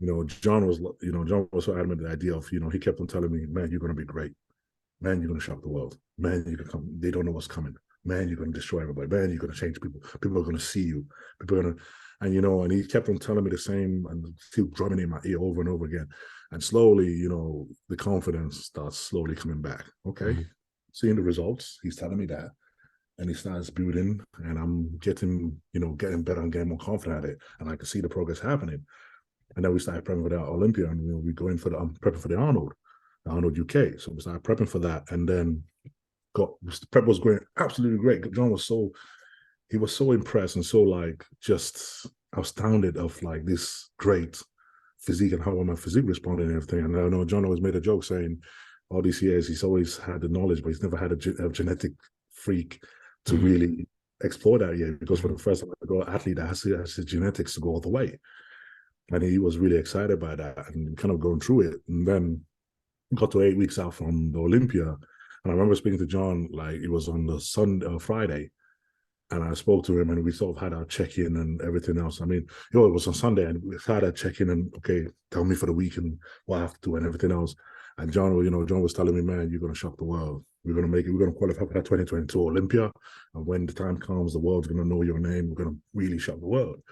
you know, John was so adamant the idea of, you know, he kept on telling me, man, you're going to be great. Man, you're going to shock the world. Man, you can come. They don't know what's coming. Man, you're going to destroy everybody. Man, you're going to change people. People are going to see you. People are going to, and you know, and he kept on telling me the same and still drumming in my ear over and over again. And slowly, you know, the confidence starts slowly coming back. Okay, seeing the results, he's telling me that. And he starts building, and I'm getting better and getting more confident at it. And I can see the progress happening. And then we started prepping for the Olympia, and you know, we go in for the prepping for the Arnold UK. So we started prepping for that, and then the prep was going absolutely great. John was so impressed and so like just astounded of like this great physique and how my physique responded and everything. And I know John always made a joke saying all these years he's always had the knowledge, but he's never had a genetic freak to really explore that yet, because for the first time I go athlete that has the genetics to go all the way. And he was really excited by that and kind of going through it. And then got to 8 weeks out from the Olympia. And I remember speaking to John, like it was on the Friday. And I spoke to him, and we sort of had our check-in and everything else. I mean, you know, it was on Sunday, and we had a check-in and, okay, tell me for the week and what I have to do and everything else. And John was telling me, man, you're going to shock the world. We're going to make it. We're going to qualify for that 2022 Olympia. And when the time comes, the world's going to know your name. We're going to really shock the world.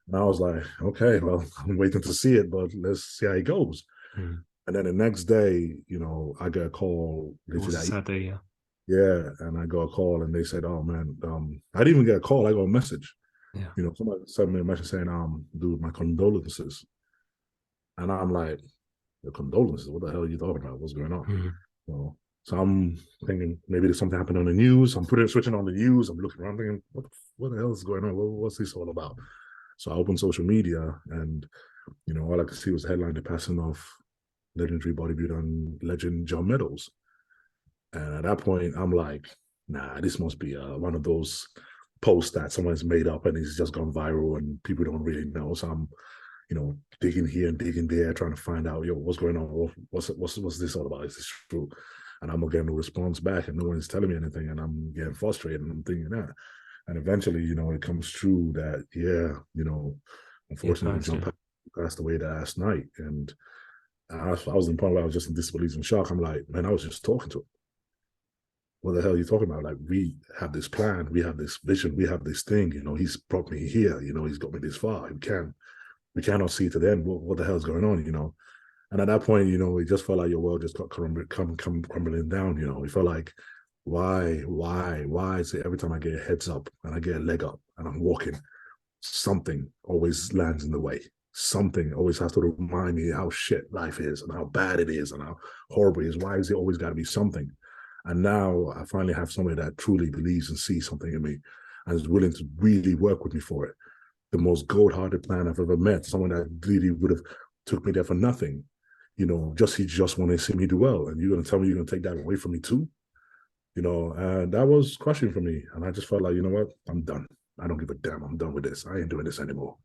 And I was like, okay, well, I'm waiting to see it, but let's see how it goes. And then the next day, you know, I got a call. Saturday, yeah. Yeah, and I got a call, and they said, oh, man, I didn't even get a call. I got a message. Yeah. You know, somebody sent me a message saying, dude, my condolences. And I'm like, your condolences? What the hell are you talking about? What's going on? So I'm thinking maybe there's something happened on the news. I'm switching on the news. I'm looking around thinking, what the hell is going on? What's this all about? So I opened social media, and, you know, all I could see was the headline, the passing of legendary bodybuilder and legend John Meadows. And at that point, I'm like, nah, this must be one of those posts that someone's made up and it's just gone viral and people don't really know. So I'm, you know, digging here and digging there, trying to find out, what's going on? What's this all about? Is this true? And I'm not getting no response back, and no one's telling me anything, and I'm getting frustrated, and I'm thinking that. And eventually, you know, it comes true that, yeah, you know, unfortunately, John passed away that last night. And I was in the point where I was just in disbelief and shock. I'm like, man, I was just talking to him. What the hell are you talking about? Like, we have this plan, we have this vision, we have this thing, you know, he's brought me here, you know, he's got me this far. We cannot see to the end. What the hell is going on, you know? And at that point, you know, it just felt like your world just got crumbling down, you know. It felt like, why is it every time I get a heads up and I get a leg up and I'm walking, something always lands in the way. Something always has to remind me how shit life is and how bad it is and how horrible it is. Why is it always got to be something? And now I finally have somebody that truly believes and sees something in me and is willing to really work with me for it. The most gold-hearted man I've ever met, someone that really would have took me there for nothing. You know, he just wanted to see me do well. And you're going to tell me you're going to take that away from me too? and that was crushing for me. And I just felt like, you know what, I'm done. I don't give a damn. I'm done with this. I ain't doing this anymore.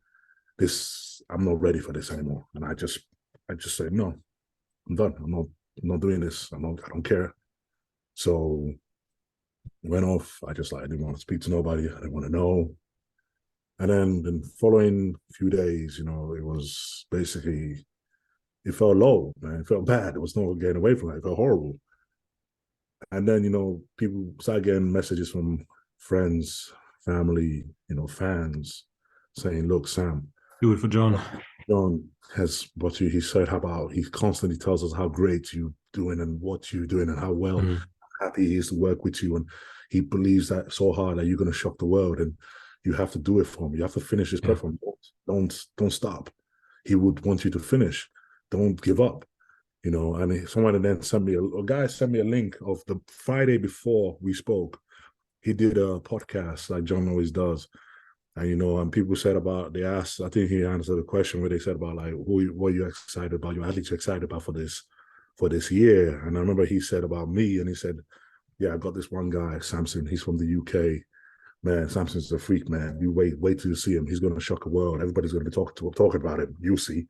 I'm not ready for this anymore. And I just said, no, I'm done. I'm not doing this. I don't care. So went off. I didn't want to speak to nobody. I didn't want to know. And then the following few days, it was basically, it felt low, man. It felt bad. There was no getting away from it. It felt horrible. And then, people started getting messages from friends, family, fans saying, look, Sam, do it for John. John has what he said about, he constantly tells us how great you're doing and what you're doing and how well happy he is to work with you. And he believes that so hard that you're going to shock the world and you have to do it for him. You have to finish this performance. Don't stop. He would want you to finish. Don't give up. And someone then sent me, a guy sent me a link of the Friday before we spoke. He did a podcast like John always does. And, and people said they asked, I think he answered the question where they said about like, what are you excited about? Your athletes excited about for this year. And I remember he said about me, and he said, yeah, I got this one guy, Samson. He's from the UK. Man, Samson's a freak, man. You wait till you see him. He's going to shock the world. Everybody's going to be talking about him. You'll see.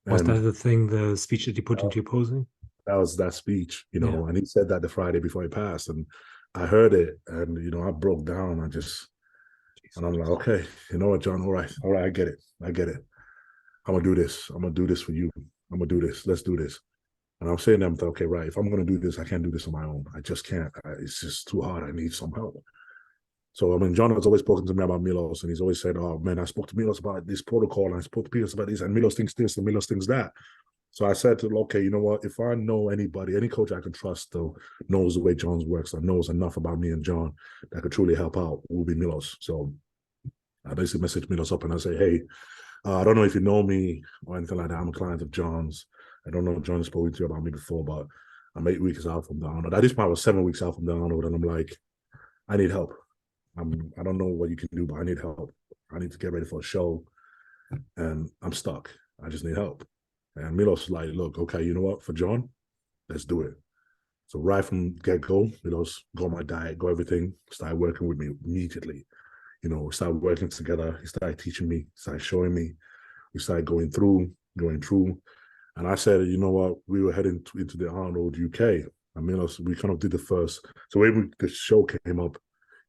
Was that the speech that you put into your posing? That was that speech, and he said that the Friday before he passed. And I heard it, and, I broke down. And I'm like, okay, you know what, John? All right, I get it. I'm going to do this. I'm going to do this for you. I'm going to do this. Let's do this. And I'm saying to them, okay, right, if I'm going to do this, I can't do this on my own. I just can't. It's just too hard. I need some help. So, John has always spoken to me about Milos, and he's always said, oh, man, I spoke to Milos about this protocol, and I spoke to Milos about this, and Milos thinks this, and Milos thinks that. So I said to him, okay, you know what? If I know anybody, any coach I can trust, though, knows the way John works, and knows enough about me and John that could truly help out, will be Milos. So I basically messaged Milos up, and I say, hey, I don't know if you know me or anything like that. I'm a client of John's. I don't know if John has spoken to you about me before, but I'm 8 weeks out from the Arnold. At this point, I was 7 weeks out from the Arnold, and I'm like, I need help. I don't know what you can do, but I need help. I need to get ready for a show, and I'm stuck. I just need help. And Milos was like, look, okay, you know what? For John, let's do it. So right from get-go, Milos got my diet, got everything, started working with me immediately. We started working together. He started teaching me, started showing me. We started going through. And I said, you know what? We were heading into the Arnold UK. And Milos, we kind of did the first. So when the show came up,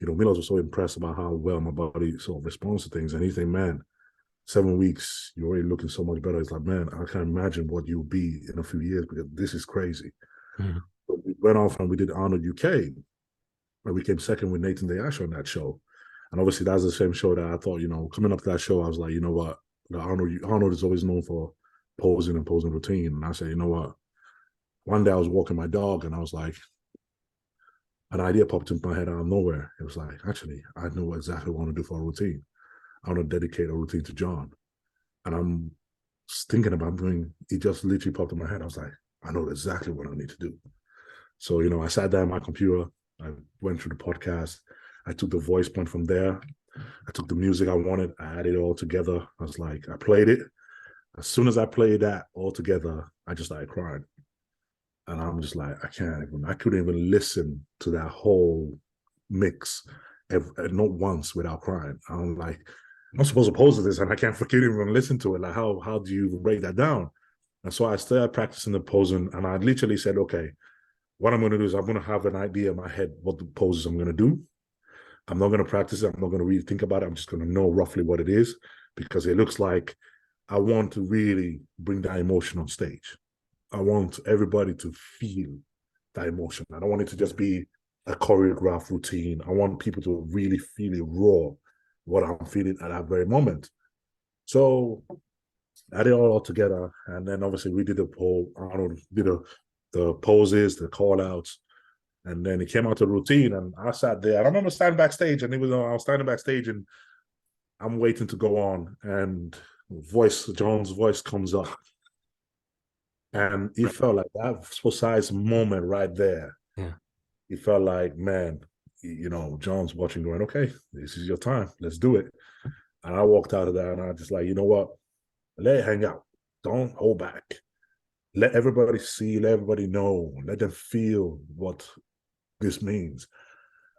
Milos was so impressed about how well my body sort of responds to things. And he's saying, man, 7 weeks, you're already looking so much better. It's like, man, I can't imagine what you'll be in a few years because this is crazy. Mm-hmm. But we went off and we did Arnold UK, where we came second with Nathan Dayash on that show. And obviously that's the same show that I thought, coming up to that show, I was like, you know what? Arnold is always known for posing and posing routine. And I said, you know what? One day I was walking my dog and I was like, an idea popped into my head out of nowhere. It was like, actually, I know exactly what I want to do for a routine. I want to dedicate a routine to John. And I'm thinking about doing, it just literally popped in my head. I was like, I know exactly what I need to do. So, I sat down at my computer. I went through the podcast. I took the voice point from there. I took the music I wanted. I added it all together. I was like, I played it. As soon as I played that all together, I just started crying. And I'm just like, I couldn't even listen to that whole mix, not once without crying. I'm like, I'm supposed to pose this and I can't freaking even listen to it. Like, how do you break that down? And so I started practicing the posing, and I literally said, okay, what I'm going to do is I'm going to have an idea in my head what the poses I'm going to do. I'm not going to practice it. I'm not going to really think about it. I'm just going to know roughly what it is, because it looks like I want to really bring that emotion on stage. I want everybody to feel that emotion. I don't want it to just be a choreographed routine. I want people to really feel it raw, what I'm feeling at that very moment. So I did it all together. And then obviously we did the whole, Arnold did the poses, the call outs. And then it came out to routine, and I sat there. I remember standing backstage, and I was standing backstage, and I'm waiting to go on, and John's voice comes up. And it felt like that precise moment right there. Yeah. It felt like, man, John's watching going, okay, this is your time. Let's do it. And I walked out of there, and I just like, you know what? Let it hang out. Don't hold back. Let everybody see, let everybody know, let them feel what this means.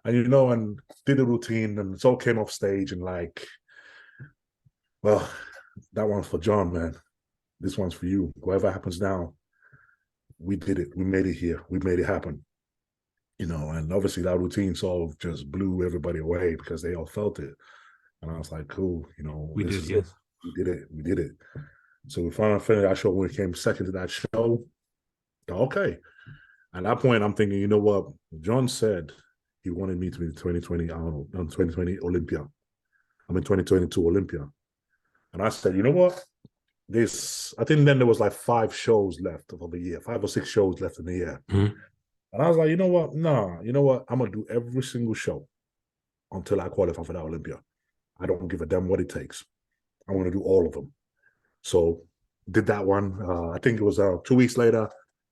And, and did the routine, and it all came off stage, and like, well, that one's for John, man. This one's for you. Whatever happens now, we did it. We made it here. We made it happen. And obviously that routine sort of just blew everybody away because they all felt it. And I was like, cool, we did, yes. We did it. So we finally finished that show. When we came second to that show, okay. At that point, I'm thinking, you know what? John said he wanted me to be 2020 Arnold, 2020 Olympia. I'm in 2022 Olympia. And I said, you know what? I think then there was like 5 shows left of the year, 5 or 6 shows left in the year. Mm-hmm. And I was like, you know what? Nah, you know what? I'm going to do every single show until I qualify for that Olympia. I don't give a damn what it takes. I'm going to do all of them. So did that one. I think it was 2 weeks later,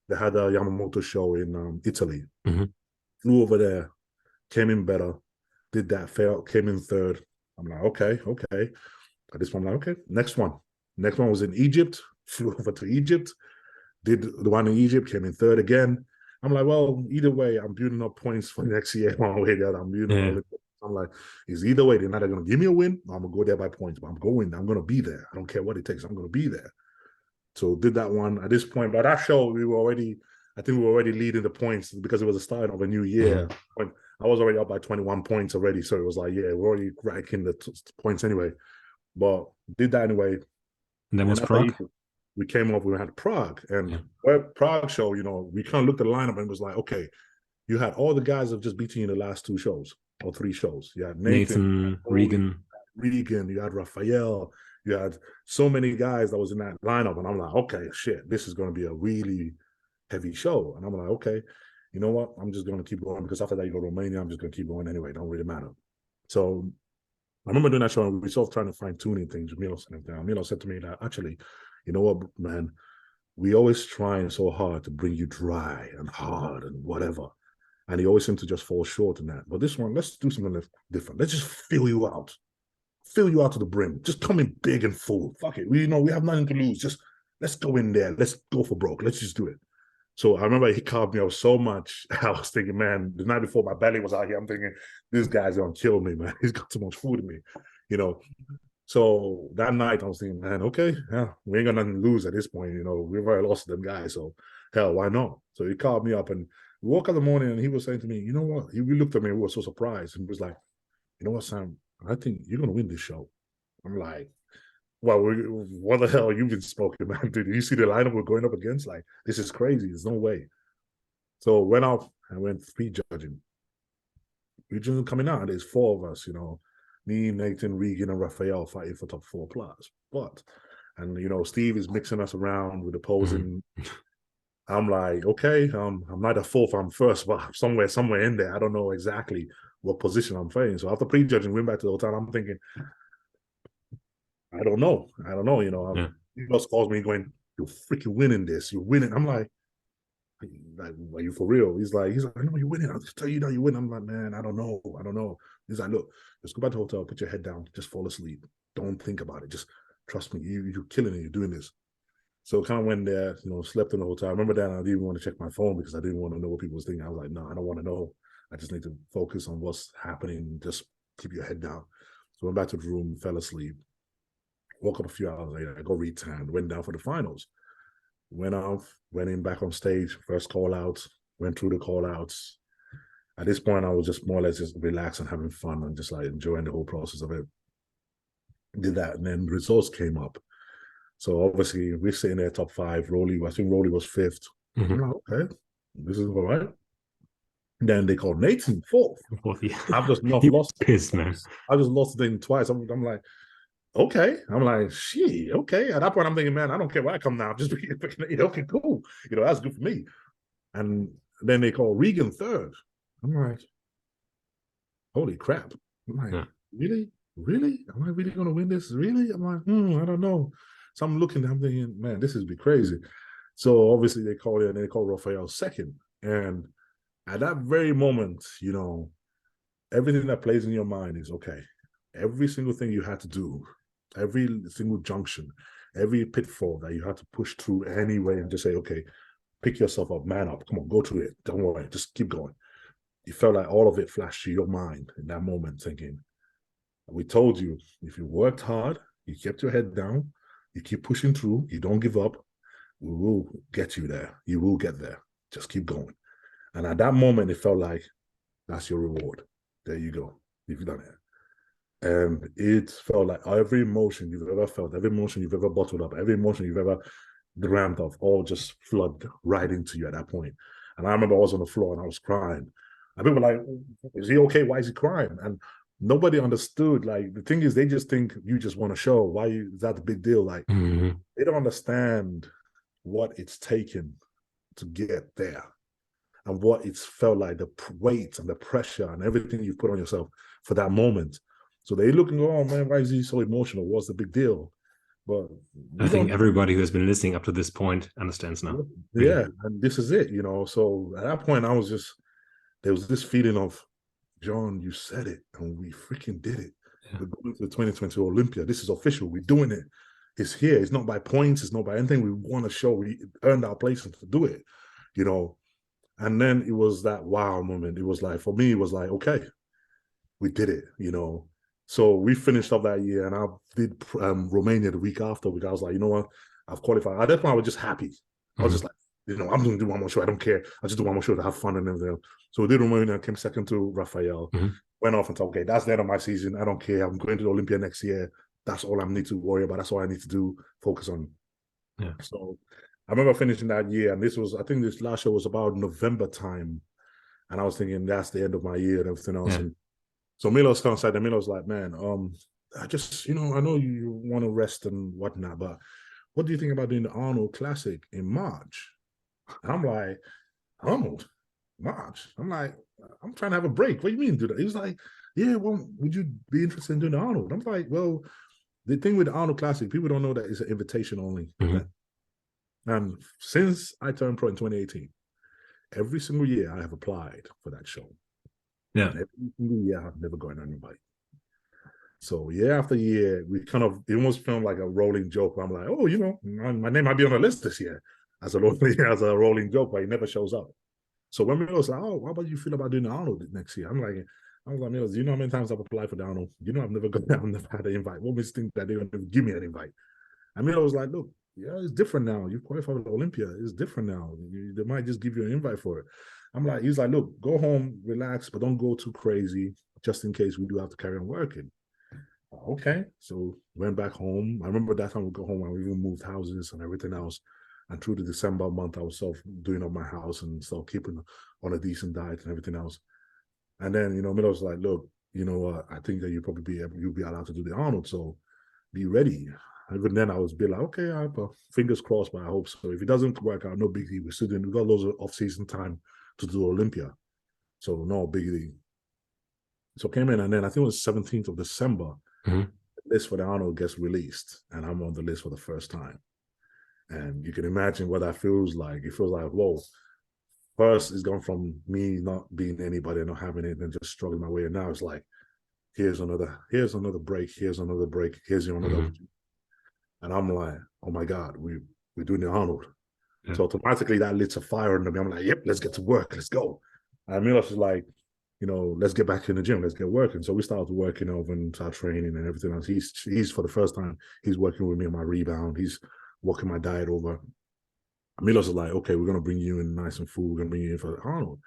they had a Yamamoto show in Italy. Mm-hmm. Flew over there, came in better, did that, failed, came in third. I'm like, okay. At this point, I'm like, okay, next one. Next one was in Egypt, flew over to Egypt, did the one in Egypt, came in third again. I'm like, well, either way, I'm building up points for next year. One way or the other, I'm building up. I'm like, it's either way, they're not going to give me a win, or I'm going to go there by points. But I'm going to be there. I don't care what it takes. I'm going to be there. So did that one. At this point, by that show, I think we were already leading the points because it was the start of a new year. Yeah. I was already up by 21 points already. So it was like, yeah, we're already ranking the points anyway. But did that anyway. And then was Prague? We came up, we had Prague. And Prague show, we kind of looked at the lineup and it was like, okay, you had all the guys that have just beaten you in the last 2 shows or 3 shows. You had Nathan, Regan, you had Raphael, you had so many guys that was in that lineup. And I'm like, okay, shit, this is going to be a really heavy show. And I'm like, okay, you know what? I'm just going to keep going because after that you go to Romania, I'm just going to keep going anyway. It don't really matter. So I remember doing that show and we sort of trying to fine-tuning things with Milos. And Milos said to me that, actually, you know what, man, we always trying so hard to bring you dry and hard and whatever. And he always seemed to just fall short in that. But this one, let's do something different. Let's just fill you out to the brim. Just come in big and full. Fuck it. We have nothing to lose. Just let's go in there. Let's go for broke. Let's just do it. So I remember he carved me up so much. I was thinking, man, the night before my belly was out here, I'm thinking, this guy's going to kill me, man. He's got too much food in me, So that night I was thinking, man, okay, yeah, we ain't got nothing to lose at this point. We've already lost them guys. So hell, why not? So he called me up and we woke up in the morning and he was saying to me, you know what? He looked at me and we were so surprised. And he was like, you know what, Sam? I think you're going to win this show. I'm like, well, what the hell you've been smoking, man? Dude, you see the lineup we're going up against? Like, this is crazy. There's no way. So went off and went speed judging. We just coming out. There's 4 of us, me, Nathan, Regan, and Raphael fighting for top 4 plus. And Steve is mixing us around with the posing. I'm like, okay, I'm not a 4th, I'm 1st, but somewhere in there. I don't know exactly what position I'm fighting. So after pre-judging, went back to the hotel. I'm thinking, I don't know. He just calls me going, you're freaking winning this. You're winning. I'm like, are you for real? He's like, no, you're winning. I'll just tell you now you're winning. I'm like, man, I don't know. He's like, look, just go back to the hotel, put your head down, just fall asleep. Don't think about it. Just trust me. You're killing it. You're doing this. So kind of went there, slept in the hotel. I remember that I didn't even want to check my phone because I didn't want to know what people was thinking. I was like, no, I don't want to know. I just need to focus on what's happening. Just keep your head down. So went back to the room, fell asleep. Woke up a few hours later. I got re-tanned, went down for the finals. Went off, went in back on stage, first call outs, went through the call outs. At this point, I was just more or less just relaxing, having fun, and just like enjoying the whole process of it. Did that, and then results came up. So obviously, we're sitting there top 5. I think Rolly was 5th. Mm-hmm. I'm like, okay, this is all right. Then they called Nathan 4th. Yeah. I've just not lost. Pissed, man. I just lost the thing twice. I'm like, okay. I'm like, shit, okay. At that point, I'm thinking, man, I don't care where I come now. Just okay, cool. That's good for me. And then they call Regan 3rd. I'm like, holy crap. I'm like, really? Am I really going to win this? Really? I'm like, I don't know. So I'm looking, I'm thinking, man, this is be crazy. So obviously they call it, and they call Raphael 2nd. And at that very moment, everything that plays in your mind is, okay, every single thing you had to do, every single junction, every pitfall that you had to push through anyway and just say, okay, pick yourself up, man up, come on, go through it. Don't worry, just keep going. it felt like all of it flashed through your mind in that moment, thinking, we told you, if you worked hard, you kept your head down, you keep pushing through, you don't give up, we will get you there. You will get there. Just keep going. And at that moment, it felt like, that's your reward. There you go. You've done it. And it felt like every emotion you've ever felt, every emotion you've ever bottled up, every emotion you've ever dreamt of, all just flooded right into you at that point. And I remember I was on the floor and I was crying. And people were like, is he okay? Why is he crying? And nobody understood. Like, the thing is, they just think you just want to show. Why is that a big deal? Like, they don't understand what it's taken to get there and what it's felt like, the weight and the pressure and everything you've put on yourself for that moment. So they look and go, oh man, why is he so emotional? What's the big deal? But I think everybody who has been listening up to this point understands now. Yeah, really. And this is it, you know. So at that point, there was this feeling of, John, you said it, and we freaking did it. Yeah. We're going to the 2020 Olympia. This is official. We're doing it. It's here. It's not by points. It's not by anything. We want to show we earned our place to do it, you know. And then it was that wow moment. It was like, for me, it was like, okay, we did it, you know. So we finished up that year, and I did Romania the week after. I was like, you know what, I've qualified. At that point, I was just happy. I was just like, you know, I'm going to do one more show. I don't care. I just do one more show to have fun and everything. So we did Romania, came second to Rafael, went off and thought, okay, that's the end of my season. I don't care. I'm going to the Olympia next year. That's all I need to worry about. That's all I need to do, focus on. Yeah. So I remember finishing that year, and I think this last show was about November time. And I was thinking, that's the end of my year and everything else. Yeah. And so Milos comes inside, and Milos like, man, I just, you know, I know you want to rest and whatnot, but what do you think about doing the Arnold Classic in March? And I'm like, Arnold, March? I'm like, I'm trying to have a break. What do you mean do that? He was like, yeah, well, would you be interested in doing the Arnold? I'm like, well, the thing with the Arnold Classic, people don't know that it's an invitation only. And since I turned pro in 2018, every single year I have applied for that show. Yeah. And every single year I've never gotten an invite. So year after year, it almost felt like a rolling joke. I'm like, oh, you know, my name might be on the list this year as a rolling joke, but it never shows up. So when Milos was like, oh, how about you feel about doing the Arnold next year? I was like, Milos, you know how many times I've applied for the Arnold? You know, I've never had an invite. What makes you think that they're going to give me an invite? And Milos was like, look, yeah, it's different now. You've qualified for the Olympia. It's different now. They might just give you an invite for it. He's like, look, go home, relax, but don't go too crazy, just in case we do have to carry on working. Okay. So went back home. I remember that time we go home and we even moved houses and everything else. And through the December month, I was doing up my house and keeping on a decent diet and everything else. And then, you know, Milos was like, look, you know, I think that you'll be allowed to do the Arnold. So be ready. Even then, I was be like, okay, I have fingers crossed, but I hope so. If it doesn't work out, no big deal. We got loads of off-season time to do Olympia. So no big deal. So came in, and then I think it was 17th of December, the list for the Arnold gets released, and I'm on the list for the first time. And you can imagine what that feels like. It feels like, whoa, first it's gone from me not being anybody, not having it, and just struggling my way. And now it's like, here's another break, here's another break, here's another opportunity. And I'm like, oh my God, we're doing the Arnold. Yeah. So automatically that lit a fire under me. I'm like, yep, let's get to work, let's go. And Milos is like, you know, let's get back in the gym, let's get working. So we started working over and start training and everything else. He's for the first time, he's working with me on my rebound. He's working my diet over. Milos is like, okay, we're going to bring you in nice and full. We're going to bring you in for Arnold.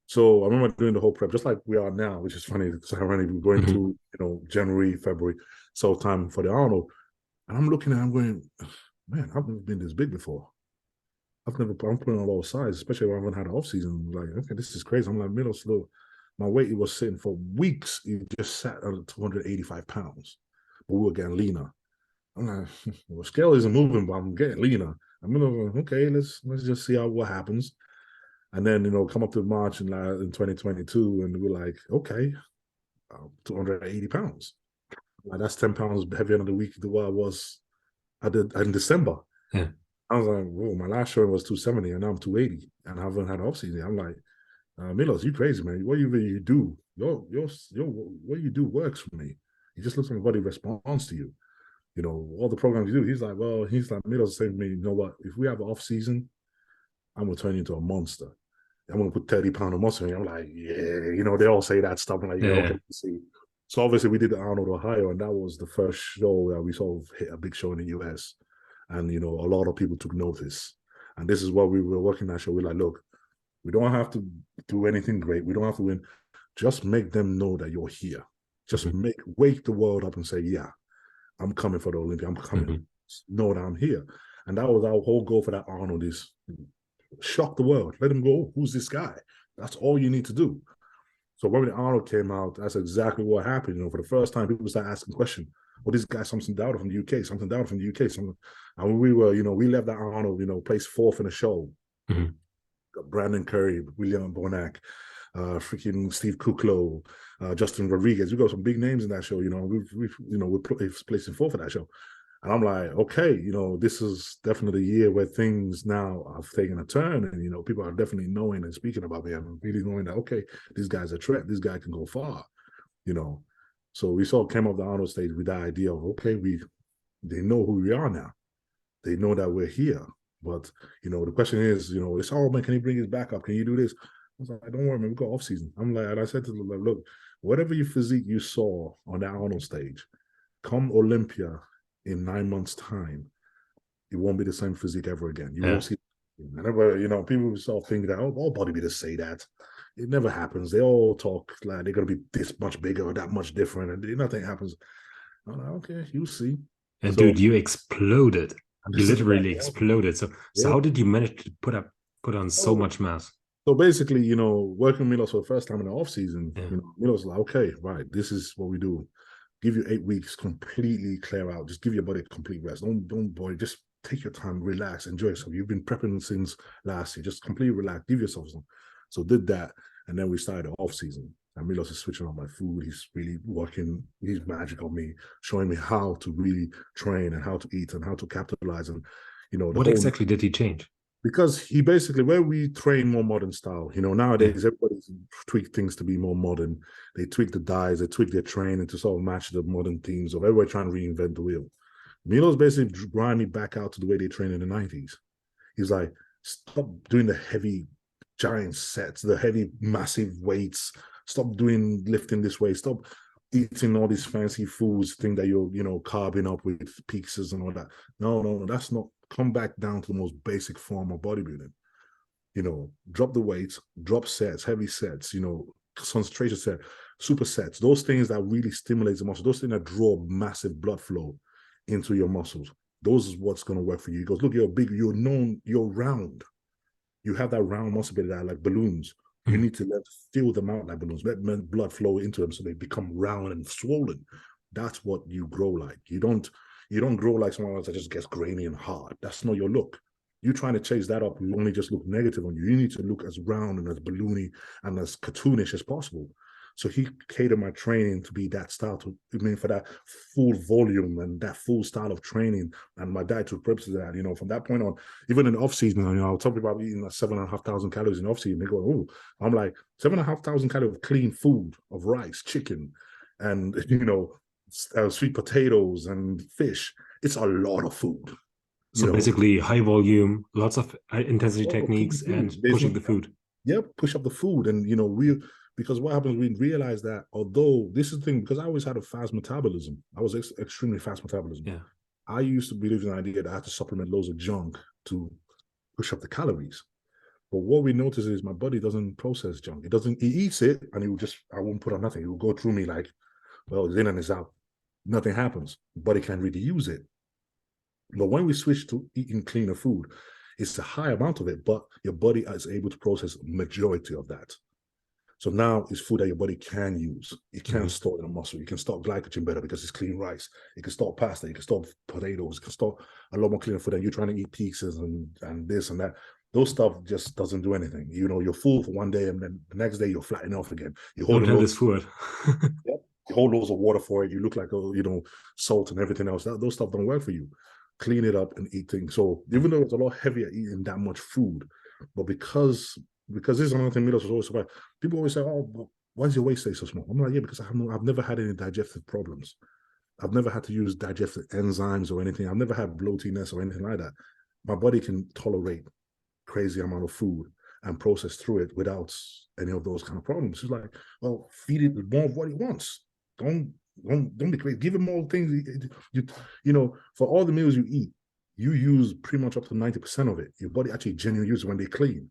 So I remember doing the whole prep, just like we are now, which is funny. It's ironic. We're going to, you know, January, February, so time for the Arnold. And I'm looking at it, I'm going, man, I've never been this big before. I'm putting on a lot of size, especially when I haven't had an off-season. Like, okay, this is crazy. I'm like, Milos, look, my weight, it was sitting for weeks. It just sat at 285 pounds. But we were getting leaner. I'm like, well, scale isn't moving, but I'm getting leaner. I'm like, okay, let's just see what happens. And then, you know, come up to March in 2022, and we're like, okay, 280 pounds. Like, that's 10 pounds heavier than the week the way I was in December. Yeah. I was like, whoa, my last show was 270 and now I'm 280 and I haven't had an off-season. I'm like, Milos, you crazy, man. What you do, what you do works for me. It just looks like my body responds to you. You know, all the programs you do. He's like, Milos is saying to me, you know what, if we have an off-season, I'm going to turn you into a monster. I'm going to put 30 pounds of muscle in. I'm like, yeah, you know, they all say that stuff. I'm like, yeah, okay, let's see. So obviously we did the Arnold, Ohio, and that was the first show that we sort of hit a big show in the US. And, you know, a lot of people took notice. And this is what we were working that show. We're like, look, we don't have to do anything great. We don't have to win. Just make them know that you're here. Just wake the world up and say, yeah, I'm coming for the Olympia. I'm coming. Know that I'm here. And that was our whole goal for that Arnold is shock the world. Let them go, who's this guy? That's all you need to do. So when the Arnold came out, that's exactly what happened. You know, for the first time, people started asking questions. Well, this guy, Samson Dauda from the UK, Samson Dauda from the UK. And we were, you know, we left that Arnold, you know, placed 4th in the show. Got Brandon Curry, William Bonac, freaking Steve Kuklo, Justin Rodriguez. We got some big names in that show. You know, we're placing 4th for that show. And I'm like, okay, you know, this is definitely the year where things now have taken a turn, and you know, people are definitely knowing and speaking about me and really knowing that okay, this guy's a threat. This guy can go far, you know. So we sort of came off the Arnold stage with that idea of okay, they know who we are now. They know that we're here. But you know, the question is, you know, it's oh man, can he bring his back up? Can you do this? I was like, don't worry, man, we got off season. I'm like, and I said to them, like, look, whatever your physique you saw on that Arnold stage, come Olympia in 9 months' time, it won't be the same physique ever again. You won't see. Whenever, you know, people sort of think that all bodybuilders say that. It never happens. They all talk like they're gonna be this much bigger or that much different, and nothing happens. I'm like, okay, you see. And so, dude, you exploded. You literally exploded. So how did you manage to put on so much mass? So basically, you know, working with Milos for the first time in the off season, you know, Milos was like, okay, right, this is what we do. Give you 8 weeks, completely clear out. Just give your body a complete rest. Don't worry. Just take your time, relax, enjoy yourself. You've been prepping since last year. Just completely relax. Give yourself some. So did that, and then we started the off season. And Milos is switching on my food. He's really working. He's magic on me, showing me how to really train and how to eat and how to capitalize. And you know, what exactly did he change? Because he basically, where we train more modern style, you know, nowadays everybody's tweaked things to be more modern. They tweak the diets, they tweak their training to sort of match the modern themes of everybody trying to reinvent the wheel. Milos basically grind me back out to the way they trained in the 90s. He's like, stop doing the heavy giant sets, the heavy massive weights. Stop doing lifting this way. Stop eating all these fancy foods, thing that you're, you know, carving up with pizzas and all that. No, that's not. Come back down to the most basic form of bodybuilding. You know, drop the weights, drop sets, heavy sets, you know, concentration set, super sets, those things that really stimulate the muscle, those things that draw massive blood flow into your muscles. Those is what's going to work for you. He goes, look, you're big, you're known, you're round. You have that round muscle that are like balloons. You need to fill them out like balloons, let blood flow into them so they become round and swollen. That's what you grow like. You don't grow like someone else that just gets grainy and hard. That's not your look. You're trying to chase that up. You only just look negative on you. You need to look as round and as balloony and as cartoonish as possible. So he catered my training to be that style, for that full volume and that full style of training. And my diet took purpose of that. You know, from that point on, even in the off season, you know, I'll talk about eating like 7,500 calories in off season. They go, oh, I'm like 7,500 calories of clean food, of rice, chicken, and you know, sweet potatoes and fish. It's a lot of food. So basically high volume, lots of intensity techniques and pushing the food. Yep, push up the food. And, you know, because what happens, we realize that although this is the thing, because I always had a fast metabolism, I was extremely fast metabolism. Yeah. I used to believe in the idea that I had to supplement loads of junk to push up the calories. But what we notice is my body doesn't process junk. He eats it and I won't put on nothing. It will go through me like, well, it's in and it's out. Nothing happens. Body can't really use it. But when we switch to eating cleaner food, it's a high amount of it, but your body is able to process majority of that. So now it's food that your body can use. It can store in a muscle. You can store glycogen better because it's clean rice. You can store pasta. You can store potatoes. You can store a lot more cleaner food than you're trying to eat pizzas and this and that. Those stuff just doesn't do anything. You know, you're full for one day and then the next day you're flattening off again. You hold this food. Yep. You hold loads of water for it. You look like, you know, salt and everything else. Those stuff don't work for you. Clean it up and eat things. So even though it's a lot heavier eating that much food, but because this is another thing Milos was always about. People always say, oh, why is your waist stay so small? I'm like, yeah, because I've never had any digestive problems. I've never had to use digestive enzymes or anything. I've never had bloatiness or anything like that. My body can tolerate crazy amount of food. and process through it without any of those kind of problems. She's like, well, feed it more of what he wants. Don't be crazy. Give him more things. You know, for all the meals you eat, you use pretty much up to 90% of it. Your body actually genuinely uses when they're clean.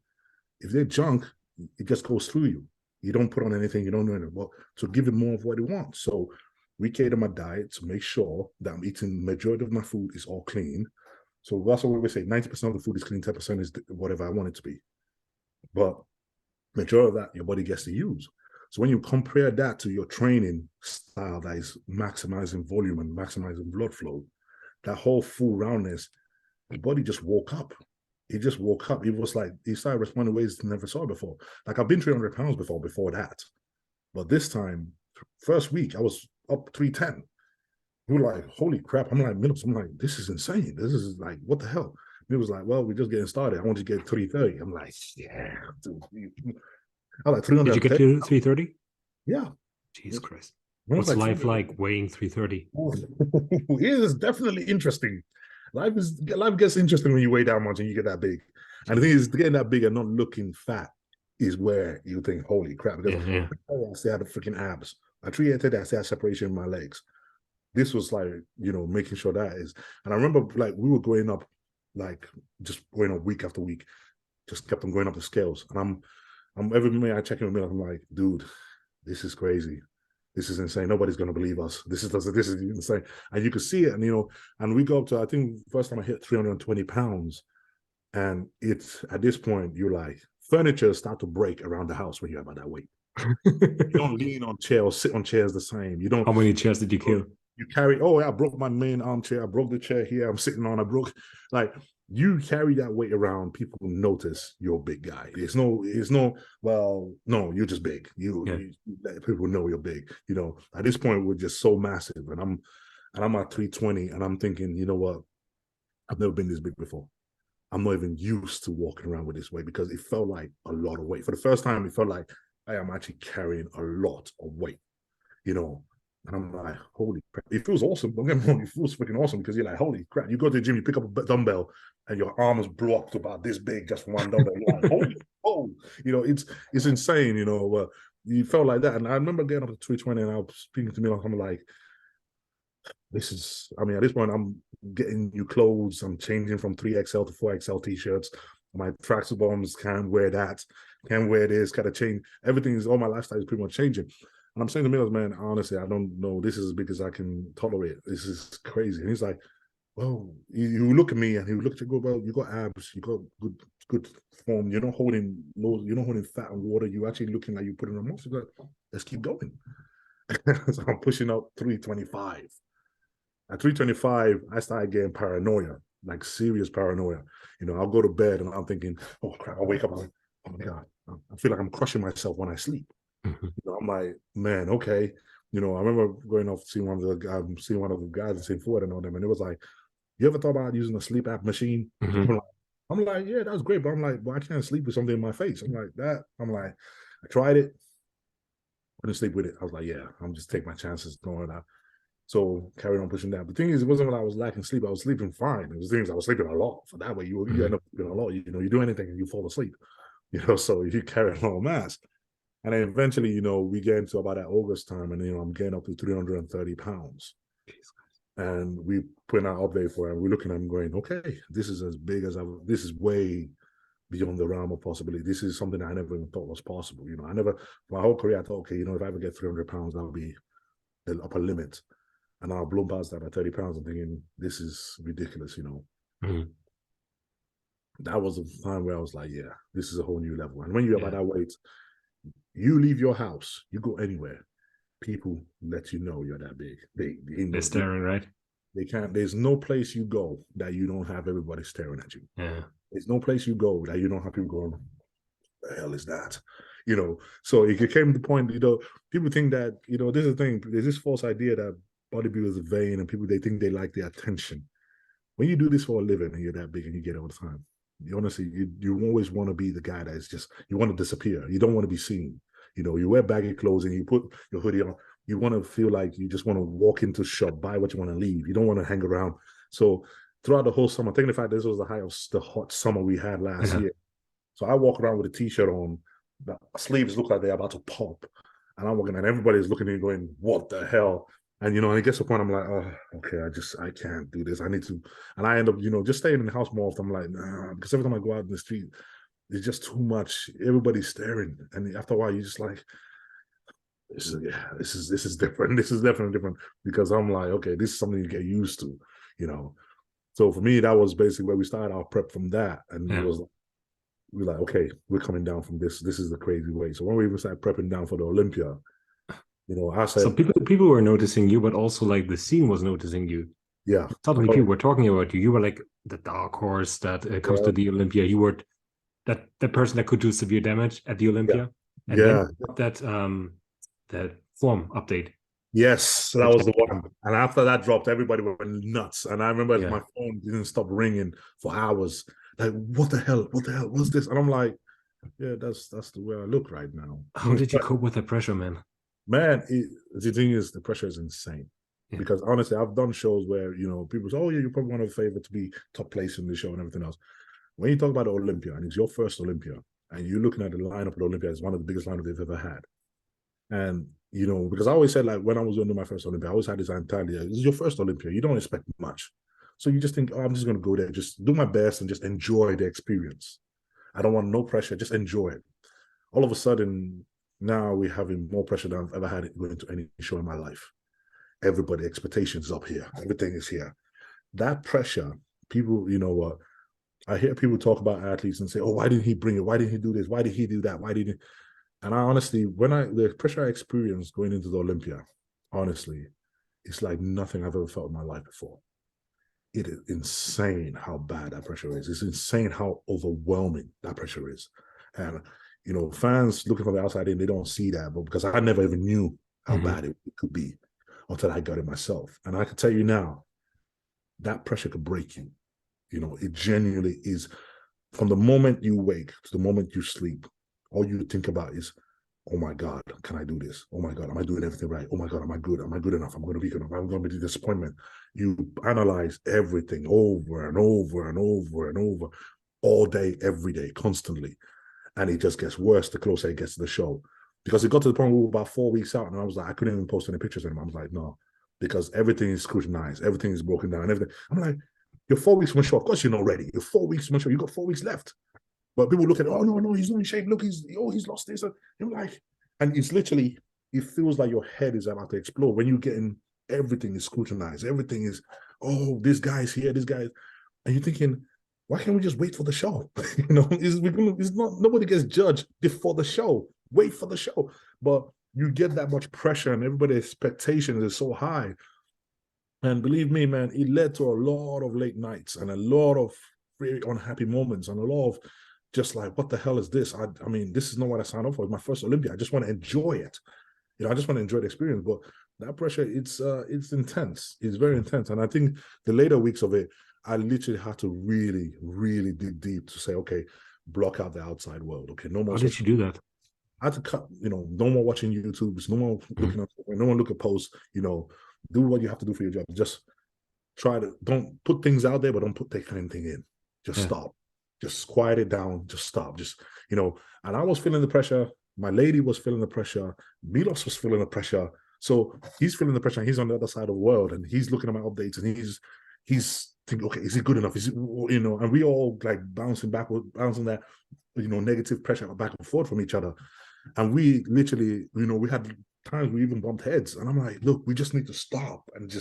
If they're junk, it just goes through you. You don't put on anything. You don't do anything. Well, so give him more of what he wants. So we cater my diet to make sure that I'm eating majority of my food is all clean. So that's what we say. 90% of the food is clean. 10% is whatever I want it to be. But majority of that your body gets to use. So when you compare that to your training style that is maximizing volume and maximizing blood flow, that whole full roundness, the body just woke up. It just woke up. It was like, he started responding in ways never saw before. Like I've been 300 pounds before that. But this time, first week, I was up 310. We were like, holy crap. I'm like, Milos, I'm like, this is insane. This is like, what the hell? And it was like, well, we're just getting started. I want you to get 330. I'm like, yeah. Dude. I like 300. Did you get to 330? Yeah. Jesus Christ. What's life like weighing 330? It is definitely interesting. Life gets interesting when you weigh that much and you get that big. And the thing is, getting that big and not looking fat is where you think, holy crap. Because I still had the freaking abs. At 380, I still had separation in my legs. This was like, you know, making sure that is. And I remember like we were going up, like just going up week after week, just kept on going up the scales. And I'm every minute I check in with me, I'm like, dude, this is crazy. This is insane. Nobody's gonna believe us. This is insane. And you could see it, and you know, and we go up to, I think first time I hit 320 pounds. And it's at this point, you're like, furniture start to break around the house when you're about that weight. You don't lean on chairs or sit on chairs the same. You don't. How many chairs did you kill? You carry, oh, I broke my main armchair. I broke the chair here I'm sitting on. I broke, like, you carry that weight around, people notice you're a big guy. It's no, well, no, you're just big. You let people know you're big. You know, at this point, we're just so massive. And I'm at 320, and I'm thinking, you know what? I've never been this big before. I'm not even used to walking around with this weight because it felt like a lot of weight. For the first time, it felt like I am actually carrying a lot of weight, you know. And I'm like, holy crap. It feels awesome. Don't get me wrong, it feels freaking awesome because you're like, holy crap. You go to the gym, you pick up a dumbbell, and your arm is blocked about this big just for one dumbbell. You're like, holy, oh, you know, it's insane, you know. You felt like that. And I remember getting up to 320, and I was speaking to me, I'm like, this is, I mean, at this point, I'm getting new clothes. I'm changing from 3XL to 4XL t-shirts. My tracksuit bottoms can't wear that, can't wear this, gotta change. Everything is, all my lifestyle is pretty much changing. And I'm saying to Milos, man, honestly, I don't know. This is as big as I can tolerate. This is crazy. And he's like, well, you look at me, and he look at you, go, well, you got abs, you got good form. You're not holding low, you're not holding fat and water. You're actually looking like you're putting on muscle. Like, let's keep going. So I'm pushing up 325. At 325, I started getting paranoia, like serious paranoia. You know, I'll go to bed and I'm thinking, oh crap, I'll wake up, I'm like, oh my God, I feel like I'm crushing myself when I sleep. You know, I'm like, man, okay. You know, I remember going off seeing one of the guys in St. Ford and all them, and it was like, you ever thought about using a sleep app machine? I'm like, yeah, that's great, but I'm like, well, I can't sleep with something in my face. I'm like, that. I'm like, I tried it, couldn't sleep with it. I was like, yeah, I'm just take my chances going out. So carried on pushing that. The thing is, it wasn't when I was lacking sleep. I was sleeping fine. It was things I was sleeping a lot. So that way you end up sleeping a lot. You know, you do anything and you fall asleep. You know, so you carry a long mass. And then eventually, you know, we get into about that August time, and you know, I'm getting up to 330 pounds. And we put an update for it, and we're looking at him going, okay, this is as big as this is way beyond the realm of possibility. This is something I never even thought was possible. You know, my whole career, I thought, okay, you know, if I ever get 300 pounds, that'll be the upper limit. And I'll blow past that by 30 pounds. I'm thinking, this is ridiculous, you know. That was the time where I was like, yeah, this is a whole new level. And when you're about that weight, you leave your house, you go anywhere, people let you know you're that big. They're staring, right? They can't. There's no place you go that you don't have everybody staring at you. Yeah. There's no place you go that you don't have people going, the hell is that? You know, so it came to the point, you know, people think that, you know, this is the thing, there's this false idea that bodybuilders are vain and people, they think they like the attention. When you do this for a living and you're that big and you get it all the time, you honestly, you always want to be the guy that is just, you want to disappear. You don't want to be seen. You know, you wear baggy clothes and you put your hoodie on. You want to feel like you just want to walk into a shop, buy what you want to leave. You don't want to hang around. So throughout the whole summer, taking the fact this was the height of the hot summer we had last year. So I walk around with a t-shirt on, the sleeves look like they're about to pop. And I'm walking, and everybody's looking at me going, what the hell? And, and it gets to a point, I'm like, oh, okay, I can't do this. I need to. And I end up, just staying in the house more often. I'm like, nah, because every time I go out in the street, it's just too much. Everybody's staring. And after a while, you're just like, this is different. This is definitely different, because I'm like, okay, this is something you get used to, So for me, that was basically where we started our prep from that. And it was, we were like, okay, we're coming down from this. This is the crazy way. So when we even started prepping down for the Olympia, I said, so people were noticing you, but also like the scene was noticing you. Yeah. Suddenly people were talking about you. You were like the dark horse that comes to the Olympia. You were that person that could do severe damage at the Olympia. And then that form update. Yes, that was the one. And after that dropped, everybody went nuts. And I remember my phone didn't stop ringing for hours. Like, what the hell? What the hell? What's this? And I'm like, yeah, that's the way I look right now. How did you cope with the pressure, man? Man, the thing is, the pressure is insane. Because honestly, I've done shows where, people say, oh, yeah, you're probably one of the favorite to be top place in the show and everything else. When you talk about the Olympia, and it's your first Olympia, and you're looking at the lineup of the Olympia, it's one of the biggest lineups they've ever had. And, because I always said, like, when I was going to do my first Olympia, I always had this mentality, this is your first Olympia. You don't expect much. So you just think, oh, I'm just going to go there, just do my best and just enjoy the experience. I don't want no pressure, just enjoy it. All of a sudden, now we're having more pressure than I've ever had going to any show in my life. Everybody, expectations up here. Everything is here. That pressure, people, I hear people talk about athletes and say, oh, why didn't he bring it? Why didn't he do this? Why did he do that? Why didn't he? And I honestly, the pressure I experienced going into the Olympia, honestly, it's like nothing I've ever felt in my life before. It is insane how bad that pressure is. It's insane how overwhelming that pressure is. And, fans looking from the outside in, they don't see that, but because I never even knew how bad it could be until I got it myself. And I can tell you now, that pressure could break you. It genuinely is. From the moment you wake to the moment you sleep, all you think about is, oh my God, can I do this? Oh my God, am I doing everything right? Oh my God, am I good? Am I good enough? I'm going to be good enough. I'm going to be the disappointment. You analyze everything over and over and over and over, all day, every day, constantly. And it just gets worse the closer it gets to the show. Because it got to the point where we were about 4 weeks out, and I was like, I couldn't even post any pictures anymore. I was like, no, because everything is scrutinized, everything is broken down, everything. I'm like, you're 4 weeks from the show. Of course you're not ready. You're 4 weeks from the show. You got 4 weeks left. But people look at it, oh no, he's not in shape. Look, he's lost this. And I'm like, and it's literally, it feels like your head is about to explode when you're getting everything is scrutinized. Everything is, oh, this guy's here, this guy, and you're thinking, why can't we just wait for the show? It's not, nobody gets judged before the show. Wait for the show. But you get that much pressure and everybody's expectations is so high. And believe me, man, it led to a lot of late nights and a lot of very unhappy moments and a lot of just like, what the hell is this? I mean, this is not what I signed up for. It's my first Olympia. I just want to enjoy it. I just want to enjoy the experience. But that pressure, it's intense. It's very intense. And I think the later weeks of it, I literally had to really, really dig deep to say, okay, block out the outside world. Okay, no more. How did you do that? I had to cut, no more watching YouTubes, no more looking at, no one look at posts, do what you have to do for your job. Just try to, don't put things out there, but don't take anything in. Just stop. Just quiet it down. Just stop. Just, and I was feeling the pressure. My lady was feeling the pressure. Milos was feeling the pressure. So he's feeling the pressure and he's on the other side of the world and he's looking at my updates and he's thinking, okay, is he good enough? Is it, and we all like bouncing that, negative pressure back and forth from each other. And we literally, we had times we even bumped heads. And I'm like, look, we just need to stop. And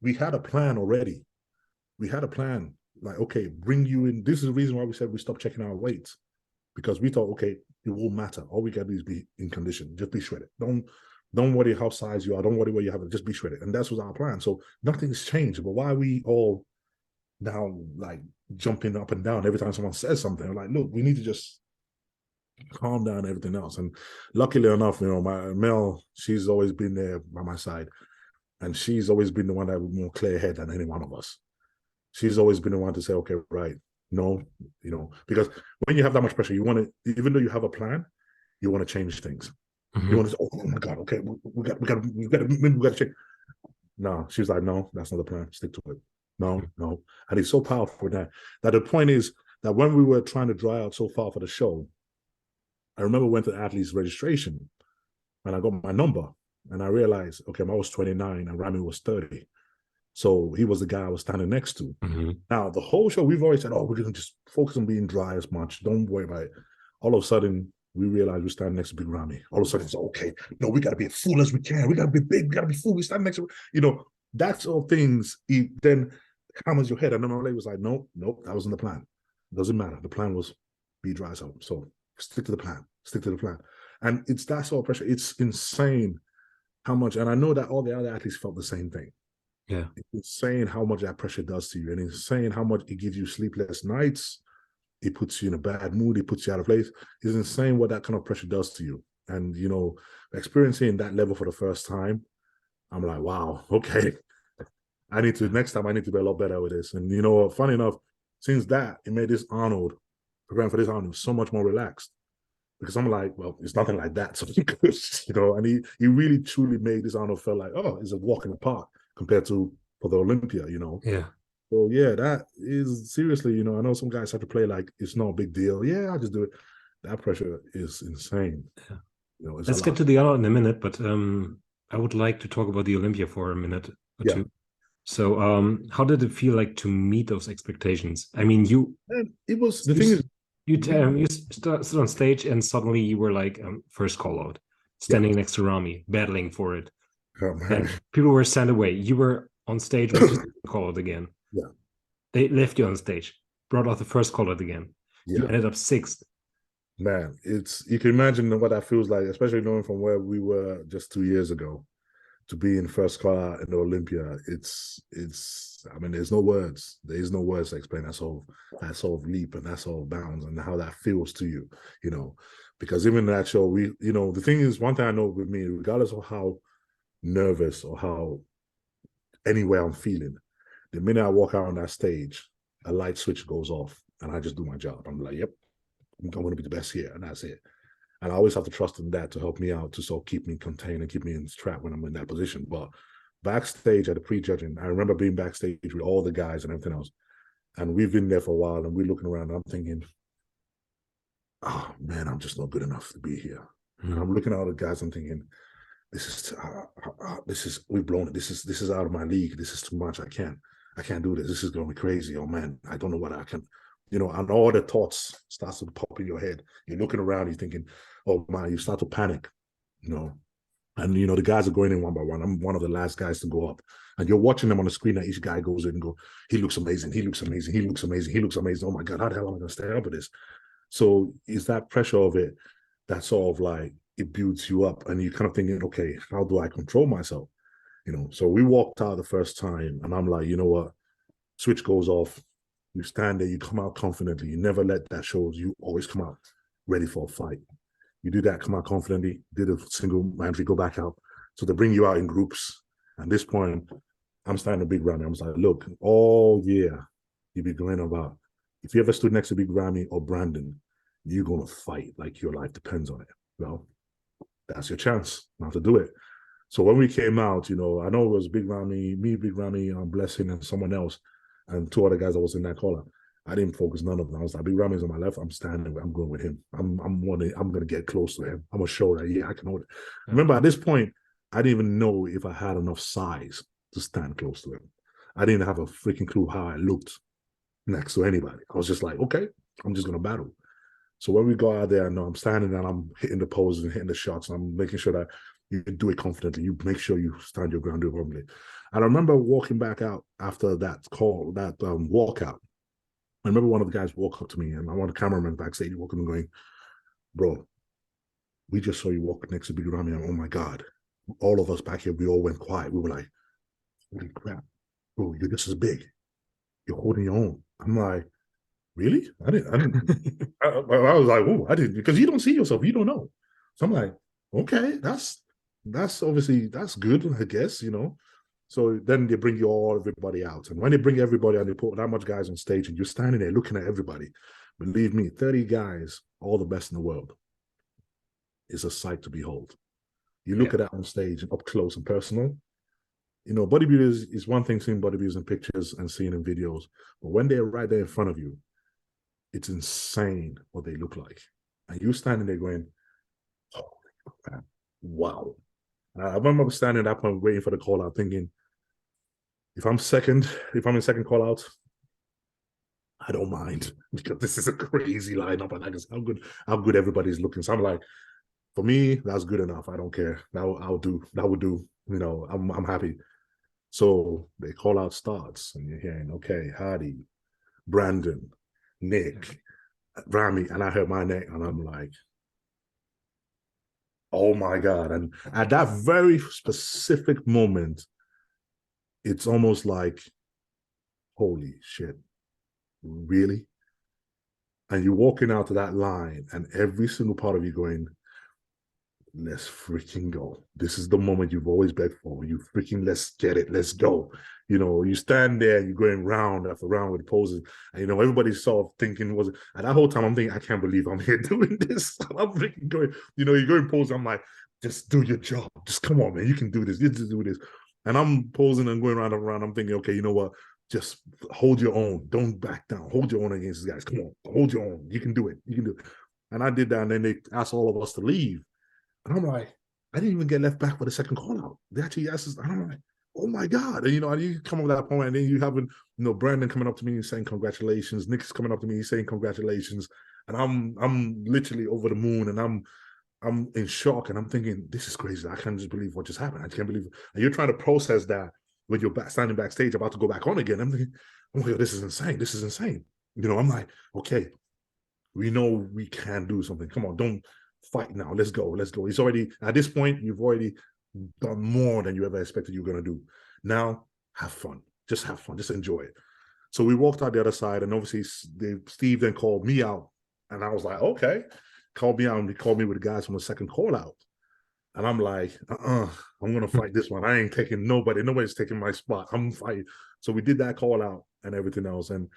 we had a plan already. We had a plan. Like, okay, bring you in. This is the reason why we said we stopped checking our weights. Because we thought, okay, it won't matter. All we got to do is be in condition. Just be shredded. Don't worry how size you are. Don't worry where you have it. Just be shredded. And that was our plan. So nothing's changed. But why are we all now like jumping up and down every time someone says something? I'm like, look, we need to just calm down everything else. And luckily enough, my Mel, she's always been there by my side. And she's always been the one that was more clear head than any one of us. She's always been the one to say, okay, right, no, because when you have that much pressure, you want to, even though you have a plan, you want to change things. You want to say, oh my God, okay, we got to change. No, she's like, no, that's not the plan. Stick to it. No. And it's so powerful that the point is, that when we were trying to dry out so far for the show, I remember we went to athletes registration and I got my number and I realized, okay, I was 29 and Ramy was 30. So he was the guy I was standing next to. Now, the whole show, we've always said, oh, we're going to just focus on being dry as much. Don't worry about it. All of a sudden, we realized we're standing next to Big Ramy. All of a sudden, it's okay. No, we got to be as full as we can. We got to be big. We got to be full. We stand next to, that's all things. Then hammers your head. And then my lady was like, nope, that wasn't the plan. It doesn't matter. The plan was be dry as hell. So stick to the plan. Stick to the plan. And it's that sort of pressure. It's insane how much, and I know that all the other athletes felt the same thing. Yeah. It's insane how much that pressure does to you. And it's insane how much it gives you sleepless nights. It puts you in a bad mood. It puts you out of place. It's insane what that kind of pressure does to you. And, experiencing that level for the first time, I'm like, wow, okay. Next time I need to be a lot better with this. And, funny enough, since that, it made this preparing for this Arnold so much more relaxed. Because I'm like, well, it's nothing like that. So, and he really truly made this Arnold feel like, oh, it's a walk in the park compared to for the Olympia, Yeah. So yeah, that is seriously, I know some guys have to play like it's no big deal. Yeah, I'll just do it. That pressure is insane. Yeah. Let's get to the other in a minute, but I would like to talk about the Olympia for a minute or two. So how did it feel like to meet those expectations? I mean, you stood on stage and suddenly you were like first call out, standing next to Ramy, battling for it. Oh, and people were sent away. You were on stage when you call out again. Yeah. They left you on stage, brought out the first call out again. Yeah. You ended up 6th. Man, you can imagine what that feels like, especially knowing from where we were just 2 years ago to be in first call out in the Olympia. I mean, there's no words. There is no words to explain that sort of leap and that sort of bounds and how that feels to you, because even that show, the thing is, one thing I know with me, regardless of how nervous or how anywhere I'm feeling, the minute I walk out on that stage, a light switch goes off and I just do my job. I'm like, yep, I'm going to be the best here, and that's it. And I always have to trust in that to help me out, to sort of keep me contained and keep me in track when I'm in that position. But backstage at the pre-judging, I remember being backstage with all the guys and everything else, and we've been there for a while, and we're looking around, and I'm thinking, oh man, I'm just not good enough to be here. And I'm looking at all the guys, I'm thinking, we've blown it. This is out of my league. This is too much. I can't do this. This is going to be crazy. Oh man, I don't know what I can, and all the thoughts starts to pop in your head. You're looking around, you're thinking, oh man, you start to panic, and the guys are going in one by one. I'm one of the last guys to go up, and you're watching them on the screen, and each guy goes in and go, he looks amazing. He looks amazing. He looks amazing. He looks amazing. Oh my God, how the hell am I going to stay up with this? So it's that pressure of it that sort of like, it builds you up, and you're kind of thinking, okay, how do I control myself? So we walked out the first time, and I'm like, you know what? Switch goes off. You stand there, you come out confidently. You never let that show. You always come out ready for a fight. You do that, come out confidently, did a single entry, go back out. So they bring you out in groups. At this point, I'm standing a Big Ramy. I was like, look, all year, you be going about, if you ever stood next to Big Ramy or Brandon, you're going to fight like your life depends on it. Well, that's your chance now to do it. So when we came out, I know it was Big Ramy, Big Ramy, Blessing, and someone else, and 2 other guys that was in that collar. I didn't focus none of them. I was like, Big Ramy's on my left. I'm standing. I'm going with him. I'm going to get close to him. I'm going to show that, yeah, I can hold it. Remember, at this point, I didn't even know if I had enough size to stand close to him. I didn't have a freaking clue how I looked next to anybody. I was just like, okay, I'm just going to battle. So when we go out there, I know I'm standing and I'm hitting the poses and hitting the shots, and I'm making sure that you do it confidently. You make sure you stand your ground, do it properly. And I remember walking back out after that call, that walkout. I remember one of the guys walk up to me, and I want a cameraman backstage walking and going, bro, we just saw you walk next to Big Ramy. Oh my God. All of us back here, we all went quiet. We were like, holy crap, bro, you're just as big. You're holding your own. I'm like, really? I didn't. I was like, oh, I didn't, because you don't see yourself, you don't know. So I'm like, okay, that's obviously, that's good, I guess, So then they bring everybody out. And when they bring everybody and they put that much guys on stage and you're standing there looking at everybody, believe me, 30 guys, all the best in the world, is a sight to behold. You look at that on stage and up close and personal. Bodybuilders is one thing, seeing bodybuilders in pictures and seeing in videos, but when they're right there in front of you, it's insane what they look like. And you standing there going, holy crap, wow. And I remember standing at that point waiting for the call out, thinking, if I'm in second call out, I don't mind, because this is a crazy lineup, and I guess how good everybody's looking. So I'm like, for me, that's good enough. I don't care. That would do. You know, I'm happy. So they call out starts, and you're hearing, okay, Hardy, Brandon, Nick, Ramy, and I heard my name, and I'm like, oh my God. And at that very specific moment, it's almost like, holy shit, really? And you're walking out to that line, and every single part of you going, let's freaking go. This is the moment you've always begged for. You freaking, let's get it. Let's go. You know, you stand there, you're going round after round with poses. And, you know, everybody's sort of thinking, and that whole time I'm thinking, I can't believe I'm here doing this. I'm freaking going, you know, you're going pose. I'm like, just do your job. Just come on, man. You can do this. You just do this. And I'm posing and going round and round. I'm thinking, okay, you know what? Just hold your own. Don't back down. Hold your own against these guys. Come on. Hold your own. You can do it. You can do it. And I did that. And then they asked all of us to leave. And I'm like, I didn't even get left back for the second call out. They actually asked us, and I'm like, oh my God. And, you know, and you come up with that point, and then you have, you know, Brandon coming up to me and saying congratulations. Nick's coming up to me saying congratulations. And I'm literally over the moon, and I'm in shock, and I'm thinking, this is crazy. I can't just believe what just happened. I can't believe it. And you're trying to process that when you're standing backstage about to go back on again. I'm thinking, oh my God, this is insane. This is insane. You know, I'm like, okay, we know we can do something. Come on, don't fight now. Let's go. Let's go. It's already, at this point, you've already done more than you ever expected you were going to do. Now, have fun. Just have fun. Just enjoy it. So we walked out the other side, and obviously Steve then called me out, and I was like, okay. Called me out, and he called me with the guys from the second call out. And I'm like, I'm going to fight this one. I ain't taking nobody. Nobody's taking my spot. I'm fighting. So we did that call out and everything else. And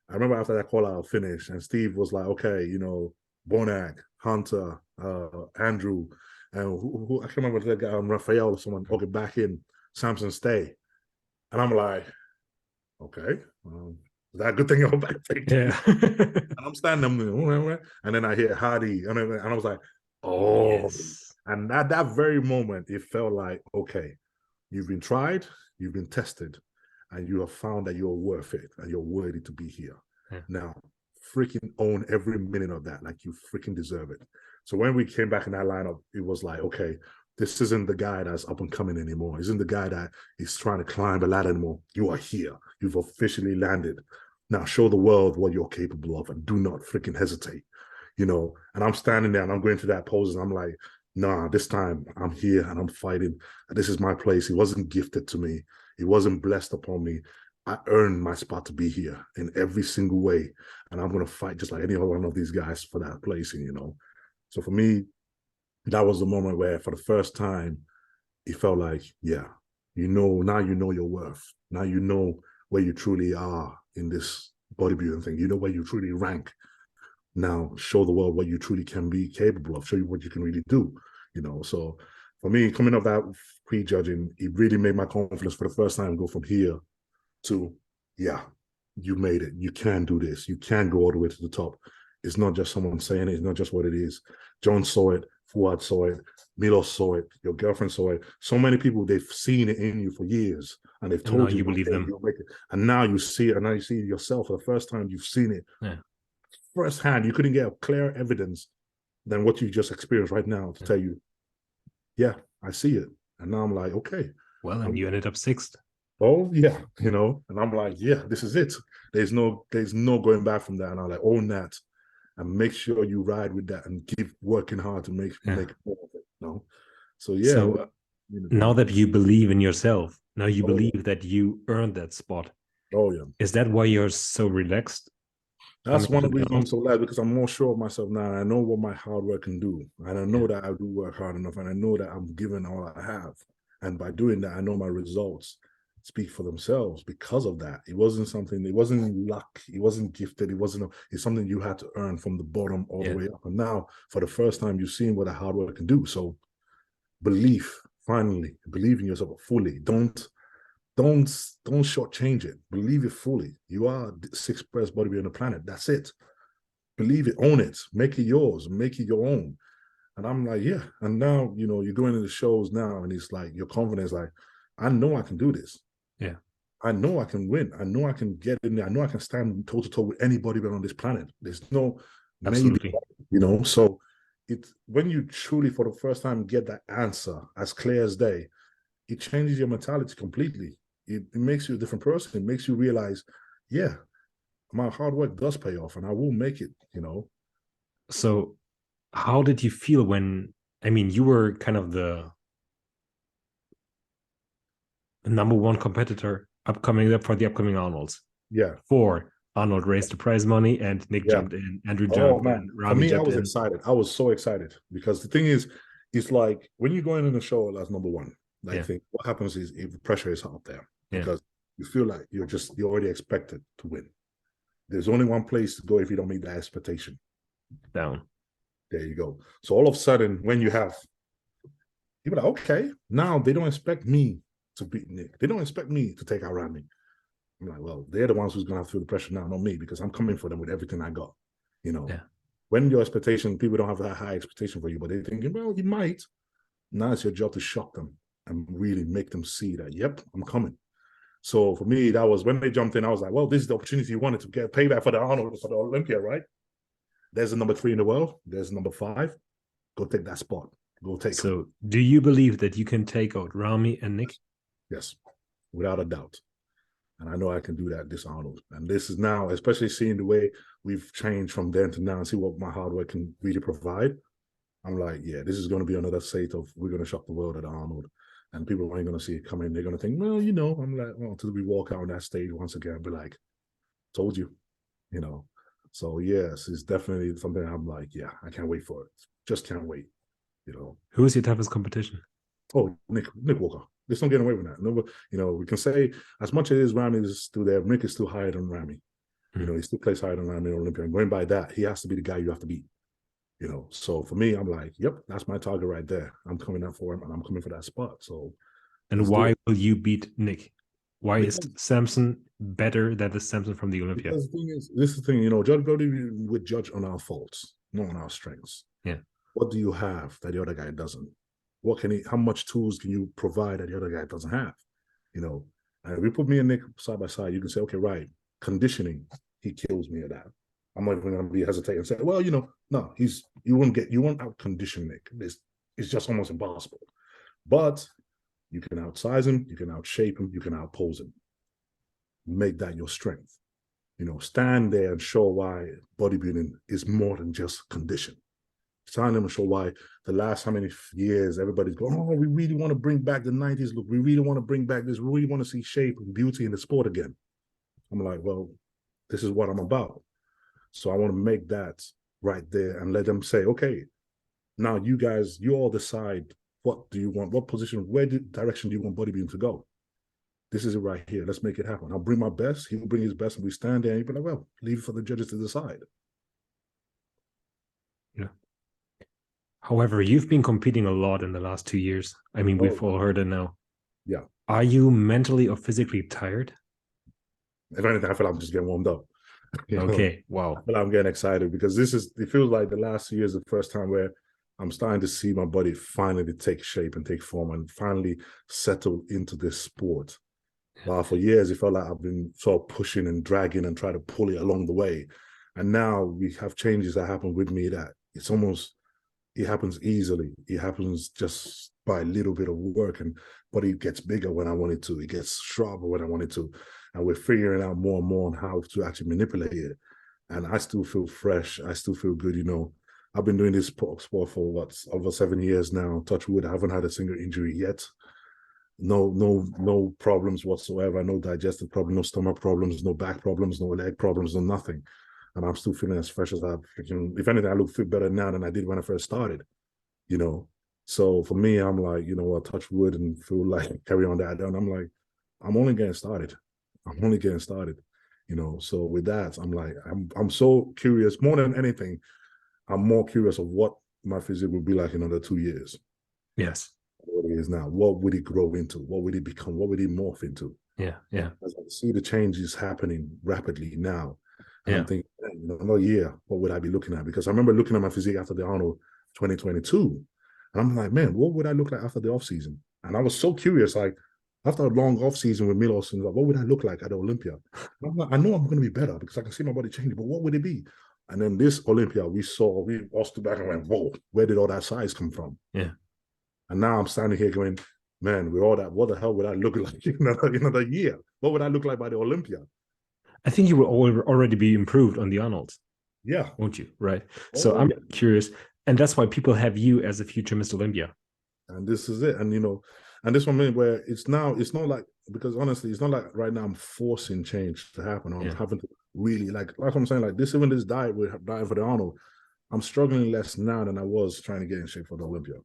I remember after that call out finished, and Steve was like, okay, you know, Bonak, Hunter, Andrew, and who I can't remember that guy, Raphael or someone, okay, back in, Samson stay. And I'm like, okay, is that a good thing I'm back? Yeah. And I'm standing there, and then I hear Hardy, and I was like, oh. Yes. And at that very moment, it felt like, okay, you've been tried, you've been tested, and you have found that you're worth it, and you're worthy to be here. Yeah. Now, freaking own every minute of that, like you freaking deserve it. So when we came back in that lineup, it was like, okay, this isn't the guy that's up and coming anymore. Isn't the guy that is trying to climb the ladder anymore. You are here. You've officially landed. Now show the world what you're capable of, and do not freaking hesitate. You know, and I'm standing there and I'm going through that pose, and I'm like, nah, this time I'm here and I'm fighting. This is my place. It wasn't gifted to me. It wasn't blessed upon me. I earned my spot to be here in every single way. And I'm going to fight just like any other one of these guys for that placing, you know. So for me, that was the moment where for the first time, it felt like, yeah, you know, now you know your worth. Now you know where you truly are in this bodybuilding thing. You know where you truly rank. Now show the world what you truly can be capable of. Show you what you can really do, you know. So for me, coming off that prejudging, it really made my confidence for the first time go from here to, yeah, you made it. You can do this. You can go all the way to the top. It's not just someone saying it. It's not just what it is. John saw it. Fuad saw it. Milos saw it. Your girlfriend saw it. So many people, they've seen it in you for years, and they've told you believe them. You'll make it. And now you see it, and now you see it yourself for the first time. You've seen it. Yeah. Firsthand. You couldn't get a clearer evidence than what you just experienced right now to tell you, yeah, I see it. And now I'm like, okay. Well, and you ended up sixth. Oh yeah, you know, and I'm like, yeah, this is it. There's no going back from that. And I'm like, own that, and make sure you ride with that, and keep working hard to make more of it. You know? So yeah. So now that you believe in yourself, now you believe that you earned that spot. Oh yeah. Is that why you're so relaxed? That's one of the reasons I'm so glad, because I'm more sure of myself now. And I know what my hard work can do. And I know that I do work hard enough. And I know that I'm giving all I have. And by doing that, I know my results speak for themselves because of that. It wasn't luck. It wasn't gifted. It's something you had to earn from the bottom all the way up. And now, for the first time, you've seen what a hard work can do. So finally, believe in yourself fully. Don't shortchange it. Believe it fully. You are the sixth best bodybuilder on the planet. That's it. believe it, own it, make it yours, make it your own. And I'm like, yeah. And now, you know, you're going into the shows now, and it's like your confidence, like, I know I can do this. Yeah. I know I can win. I know I can get in there. I know I can stand toe to toe with anybody on this planet. There's no maybe, you know. So it's when you truly, for the first time, get that answer as clear as day, it changes your mentality completely. It makes you a different person. It makes you realize, yeah, my hard work does pay off, and I will make it, you know. So how did you feel when, I mean, you were kind of the number one competitor upcoming up for the upcoming Arnolds. Yeah. Before Arnold raised the prize money and Nick jumped in, Andrew jumped in, Ramy for me, I was in. excited. I was so excited because the thing is, it's like when you go in the show as number one, like what happens is if the pressure is up there because you feel like you're already expected to win. There's only one place to go if you don't meet that expectation. Down. There you go. So all of a sudden, when you have, you're like, okay, now they don't expect me to beat Nick. They don't expect me to take out Ramy. I'm like, well, they're the ones who's going to have to feel the pressure now, not me, because I'm coming for them with everything I got. You know, when your expectation, people don't have that high expectation for you, but they're thinking, well, you might. Now it's your job to shock them and really make them see that, yep, I'm coming. So for me, that was when they jumped in, I was like, well, this is the opportunity you wanted to get payback for the Arnold, for the Olympia, right? There's the number 3 in the world. There's number 5. Go take that spot. Go take So him. Do you believe that you can take out Ramy and Nick? Yes, without a doubt. And I know I can do that, this Arnold. And this is now, especially seeing the way we've changed from then to now and see what my hard work can really provide. I'm like, yeah, this is going to be another state of we're going to shock the world at Arnold. And people ain't going to see it coming. They're going to think, well, you know, I'm like, well, until we walk out on that stage once again, I'll be like, told you, you know. So, yes, it's definitely something I'm like, yeah, I can't wait for it. Just can't wait, you know. Who is your toughest competition? Oh, Nick Walker. There's no getting away with that. No, you know, we can say as much as Ramy is still there, Nick is still higher than Ramy. You know, he still plays higher than Ramy in Olympia. And going by that, he has to be the guy you have to beat. You know, so for me, I'm like, yep, that's my target right there. I'm coming out for him, and I'm coming for that spot. So, and why will you beat Nick? Why is Samson better than the Samson from the Olympia? Because the thing is, this is the thing, you know, Brody would judge on our faults, not on our strengths. Yeah. What do you have that the other guy doesn't? What can he? How much tools can you provide that the other guy doesn't have? You know, and if we put me and Nick side by side, you can say, okay, right, conditioning, he kills me at that. I'm not even going to be hesitating and say, well, you know, no, you won't out condition Nick. It's just almost impossible. But you can outsize him, you can outshape him, you can outpose him. Make that your strength. You know, stand there and show why bodybuilding is more than just condition. Stand there and show why the last how many years everybody's going, oh, we really want to bring back the 90s look. We really want to bring back this. We really want to see shape and beauty in the sport again. I'm like, well, this is what I'm about. So I want to make that right there and let them say, okay, now you guys, you all decide what do you want, what position, direction do you want bodybuilding to go? This is it right here. Let's make it happen. I'll bring my best. He will bring his best, and we stand there and you'll be like, well, leave it for the judges to decide. Yeah. However, you've been competing a lot in the last 2 years. I mean, we've all heard it now. Yeah. Are you mentally or physically tired? If anything, I feel like I'm just getting warmed up. Okay. Wow. I feel like I'm getting excited because it feels like the last 2 years is the first time where I'm starting to see my body finally take shape and take form and finally settle into this sport. But for years, it felt like I've been sort of pushing and dragging and trying to pull it along the way. And now we have changes that happen with me that it happens easily. It happens just by a little bit of work, and body gets bigger when I want it to. It gets sharper when I want it to. And we're figuring out more and more on how to actually manipulate it. And I still feel fresh. I still feel good, you know. I've been doing this sport for over 7 years now. Touch wood, I haven't had a single injury yet. No problems whatsoever. No digestive problems, no stomach problems, no back problems, no leg problems, no nothing. And I'm still feeling as fresh as I've freaking, if anything, I feel better now than I did when I first started, you know. So for me, I'm like, you know what, touch wood and feel like carry on that. And I'm like, I'm only getting started. You know. So with that, I'm like, I'm so curious. More than anything, I'm more curious of what my physique will be like in another 2 years. Yes. What it is now. What would it grow into? What would it become? What would it morph into? Yeah. As I see the changes happening rapidly now. And I'm thinking, another year, what would I be looking at? Because I remember looking at my physique after the Arnold 2022. And I'm like, man, what would I look like after the offseason? And I was so curious, like, after a long offseason with Milos, and like, what would I look like at the Olympia? And I'm like, I know I'm going to be better because I can see my body changing, but what would it be? And then this Olympia, we all stood back and went, whoa, where did all that size come from? Yeah. And now I'm standing here going, man, with all that, what the hell would I look like in another year? What would I look like by the Olympia? I think you will already be improved on the Arnolds. Yeah. Won't you? Right. So I'm curious. And that's why people have you as a future Mr. Olympia. And this is it. And, and this one where it's not like, because honestly, it's not like right now I'm forcing change to happen. Or I'm having to really, like what I'm saying, like this diet for the Arnold, I'm struggling less now than I was trying to get in shape for the Olympia.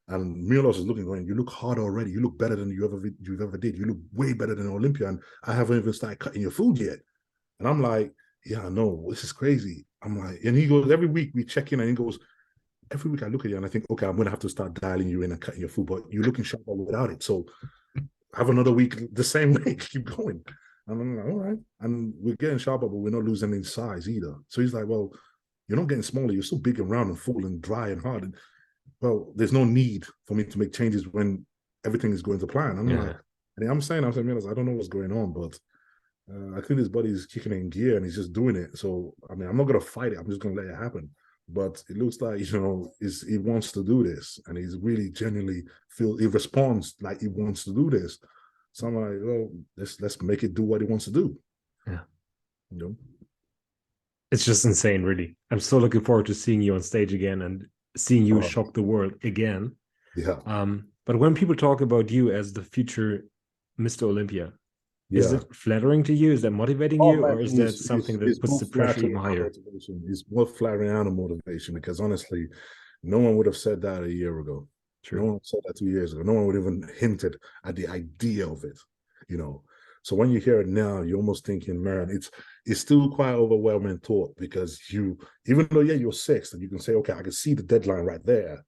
And Milos is going, you look harder already. You look better than you ever did. You look way better than Olympia. And I haven't even started cutting your food yet. And I'm like, yeah, I know, this is crazy. I'm like, and he goes, every week we check in, and he goes, every week I look at you and I think, okay, I'm going to have to start dialing you in and cutting your food, but you're looking sharper without it. So have another week the same way, keep going. And I'm like, all right. And we're getting sharper, but we're not losing any size either. So he's like, well, you're not getting smaller. You're still big and round and full and dry and hard. And, well, there's no need for me to make changes when everything is going to plan. I'm like, and I'm saying, I don't know what's going on, but I think his body is kicking in gear and he's just doing it. So, I mean, I'm not going to fight it. I'm just going to let it happen. But it looks like, he wants to do this. And he's really genuinely he responds like he wants to do this. So I'm like, well, let's make it do what he wants to do. Yeah. It's just insane, really. I'm so looking forward to seeing you on stage again and seeing you shock the world again. Yeah. But when people talk about you as the future Mr. Olympia, is it flattering to you? Is that motivating you? Or is that something that puts the pressure even higher? It's more flattering and a motivation, because honestly, no one would have said that a year ago. True. No one said that 2 years ago. No one would have even hinted at the idea of it, So when you hear it now, you're almost thinking, man, it's still quite overwhelming thought, because even though, you're sixth and you can say, okay, I can see the deadline right there.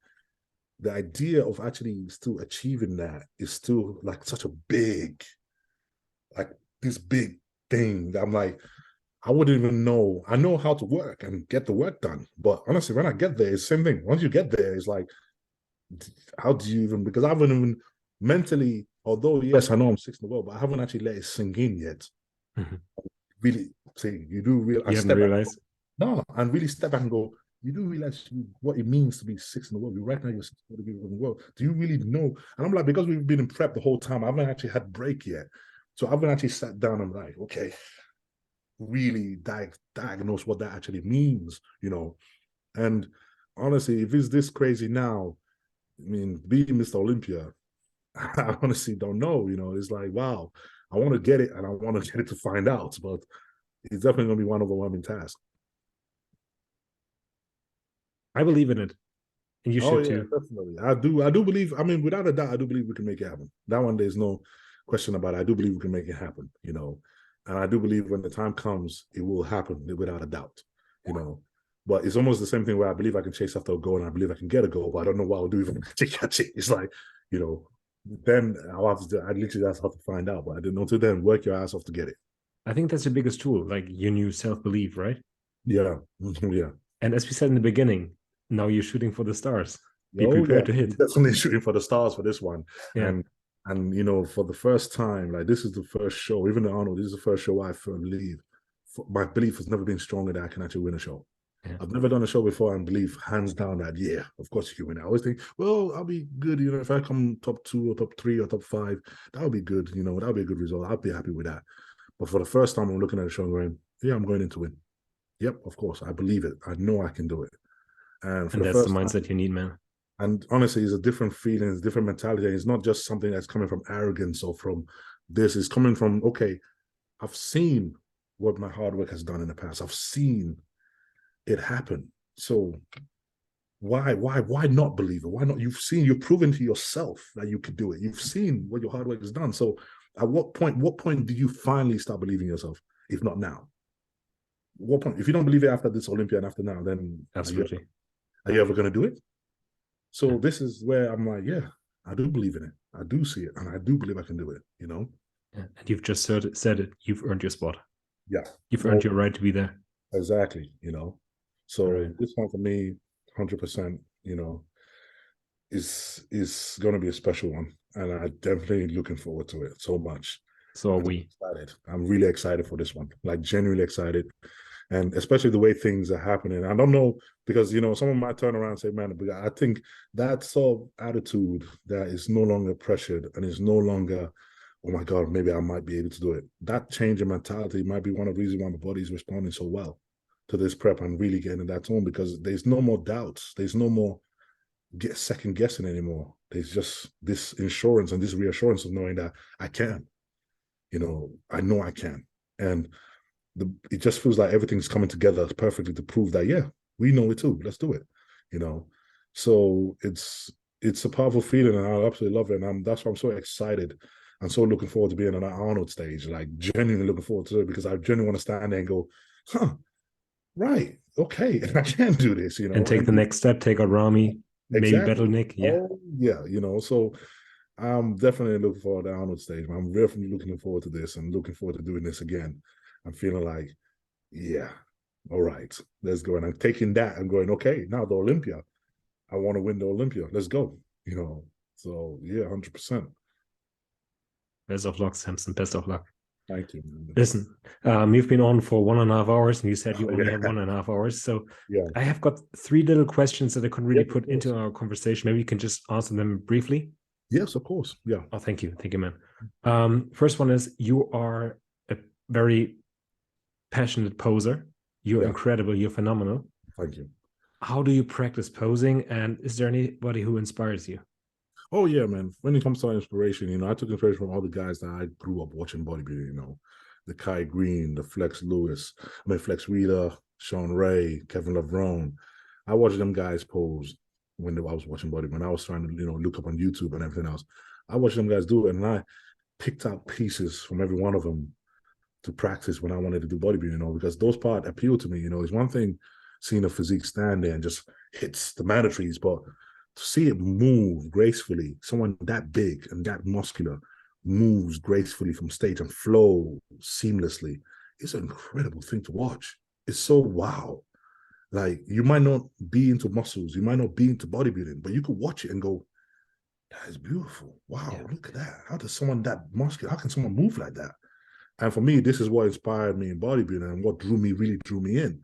The idea of actually still achieving that is still like such a big, like this big thing that I'm like, I wouldn't even know. I know how to work and get the work done. But honestly, when I get there, it's the same thing. Once you get there, it's like, how do you even, because I haven't even mentally, although, yes, I know I'm sixth in the world, but I haven't actually let it sink in yet. Mm-hmm. Really, say, you do realize. You haven't realized? No, and really step back and go, you do realize what it means to be sixth in the world. Right now, you're sixth in the world. Do you really know? And I'm like, because we've been in prep the whole time, I haven't actually had break yet. So I haven't actually sat down and like, okay, really diagnose what that actually means, And honestly, if it's this crazy now, I mean, being Mr. Olympia, I honestly don't know, It's like, wow, I want to get it and I want to get it to find out, but it's definitely going to be one overwhelming task. I believe in it. And you should too. Definitely. I do believe, I mean, without a doubt, I do believe we can make it happen. That one, there's no question about it. I do believe we can make it happen, And I do believe when the time comes, it will happen without a doubt, But it's almost the same thing where I believe I can chase after a goal and I believe I can get a goal, but I don't know what I'll do even to catch it. It's like, then I literally just have to find out. But I didn't know, until then, work your ass off to get it. I think that's the biggest tool, like your new self-belief, right? Yeah. Yeah. And as we said in the beginning, now you're shooting for the stars. Be prepared to hit. Definitely shooting for the stars for this one. Yeah. And for the first time, like this is the first show, even the Arnold, this is the first show I believe. My belief has never been stronger that I can actually win a show. Yeah. I've never done a show before and believe hands down that, of course you can win. I always think, well, I'll be good, if I come top 2 or top 3 or top 5, that would be good, that'll be a good result. I'll be happy with that. But for the first time, I'm looking at the show and going, I'm going in to win. Yep, of course, I believe it. I know I can do it. And that's the mindset you need, man. And honestly, it's a different feeling, it's a different mentality. It's not just something that's coming from arrogance or from this. It's coming from, okay, I've seen what my hard work has done in the past. I've seen it happen. So why not believe it? Why not? You've proven to yourself that you could do it. You've seen what your hard work has done. So at what point do you finally start believing yourself, if not now? What point? If you don't believe it after this Olympia and after now, then absolutely. Are you ever going to do it? So this is where I'm like, I do believe in it. I do see it. And I do believe I can do it, Yeah. And you've just said it. You've earned your spot. Yeah. You've earned your right to be there. Exactly, you know. So Right. this one for me, 100%, you know, is going to be a special one, and I'm definitely looking forward to it so much. So are I'm we. excited. I'm really excited for this one, like genuinely excited, and especially the way things are happening. I don't know because you know someone might turn around and say, "Man," but I think that sort of attitude that is no longer pressured and is no longer, "Oh my God, maybe I might be able to do it." That change in mentality might be one of the reasons why my body is responding so well to this prep and really getting in that tone because there's no more doubts. There's no more second guessing anymore. There's just this insurance and this reassurance of knowing that I can. You know I can, and it just feels like everything's coming together perfectly to prove that yeah, we know it too. Let's do it. You know, so it's a powerful feeling, and I absolutely love it. And that's why I'm so excited. I'm so looking forward to being on that Arnold stage, like genuinely looking forward to it because I genuinely want to stand there and go, huh, right, okay, I can do this, you And know. take And the next step, take out Ramy, maybe battle exactly. Nick. Yeah. Oh, yeah, you know, so I'm definitely looking forward to Arnold stage. I'm definitely looking forward to this and looking forward to doing this again. I'm feeling like, yeah, all right, let's go. And I'm taking that and going, okay, now the Olympia. I want to win the Olympia. Let's go. You know, so yeah, 100%. Best of luck, Samson. Best of luck. Thank you, man. Listen, you've been on for 1.5 hours, and you said you Oh, only yeah, have 1.5 hours. So yeah, I have got 3 little questions that I couldn't really yes, of put course. into our conversation. Maybe you can just answer them briefly. Yes, of course. Yeah. Oh, thank you. Thank you, man. First one is you are a very passionate poser. You're Yeah. incredible. You're phenomenal. Thank you. How do you practice posing? And is there anybody who inspires you? Oh yeah, man. When it comes to inspiration, you know, I took inspiration from all the guys that I grew up watching bodybuilding, you know, the Kai Green, the Flex Lewis, Flex Wheeler, Sean Ray, Kevin Levrone. I watched them guys pose when I was watching bodybuilding. When I was trying to, you know, look up on YouTube and everything else. I watched them guys do it, and I picked out pieces from every one of them to practice when I wanted to do bodybuilding, you know, because those parts appeal to me, you know. It's one thing seeing a physique stand there and just hits the mandatories, but to see it move gracefully, someone that big and that muscular moves gracefully from stage and flow seamlessly, it's an incredible thing to watch. It's so wow. Like you might not be into muscles, you might not be into bodybuilding, but you could watch it and go, that is beautiful. Wow, Yeah. look at that. How does someone that muscular, how can someone move like that? And for me, this is what inspired me in bodybuilding and what really drew me in.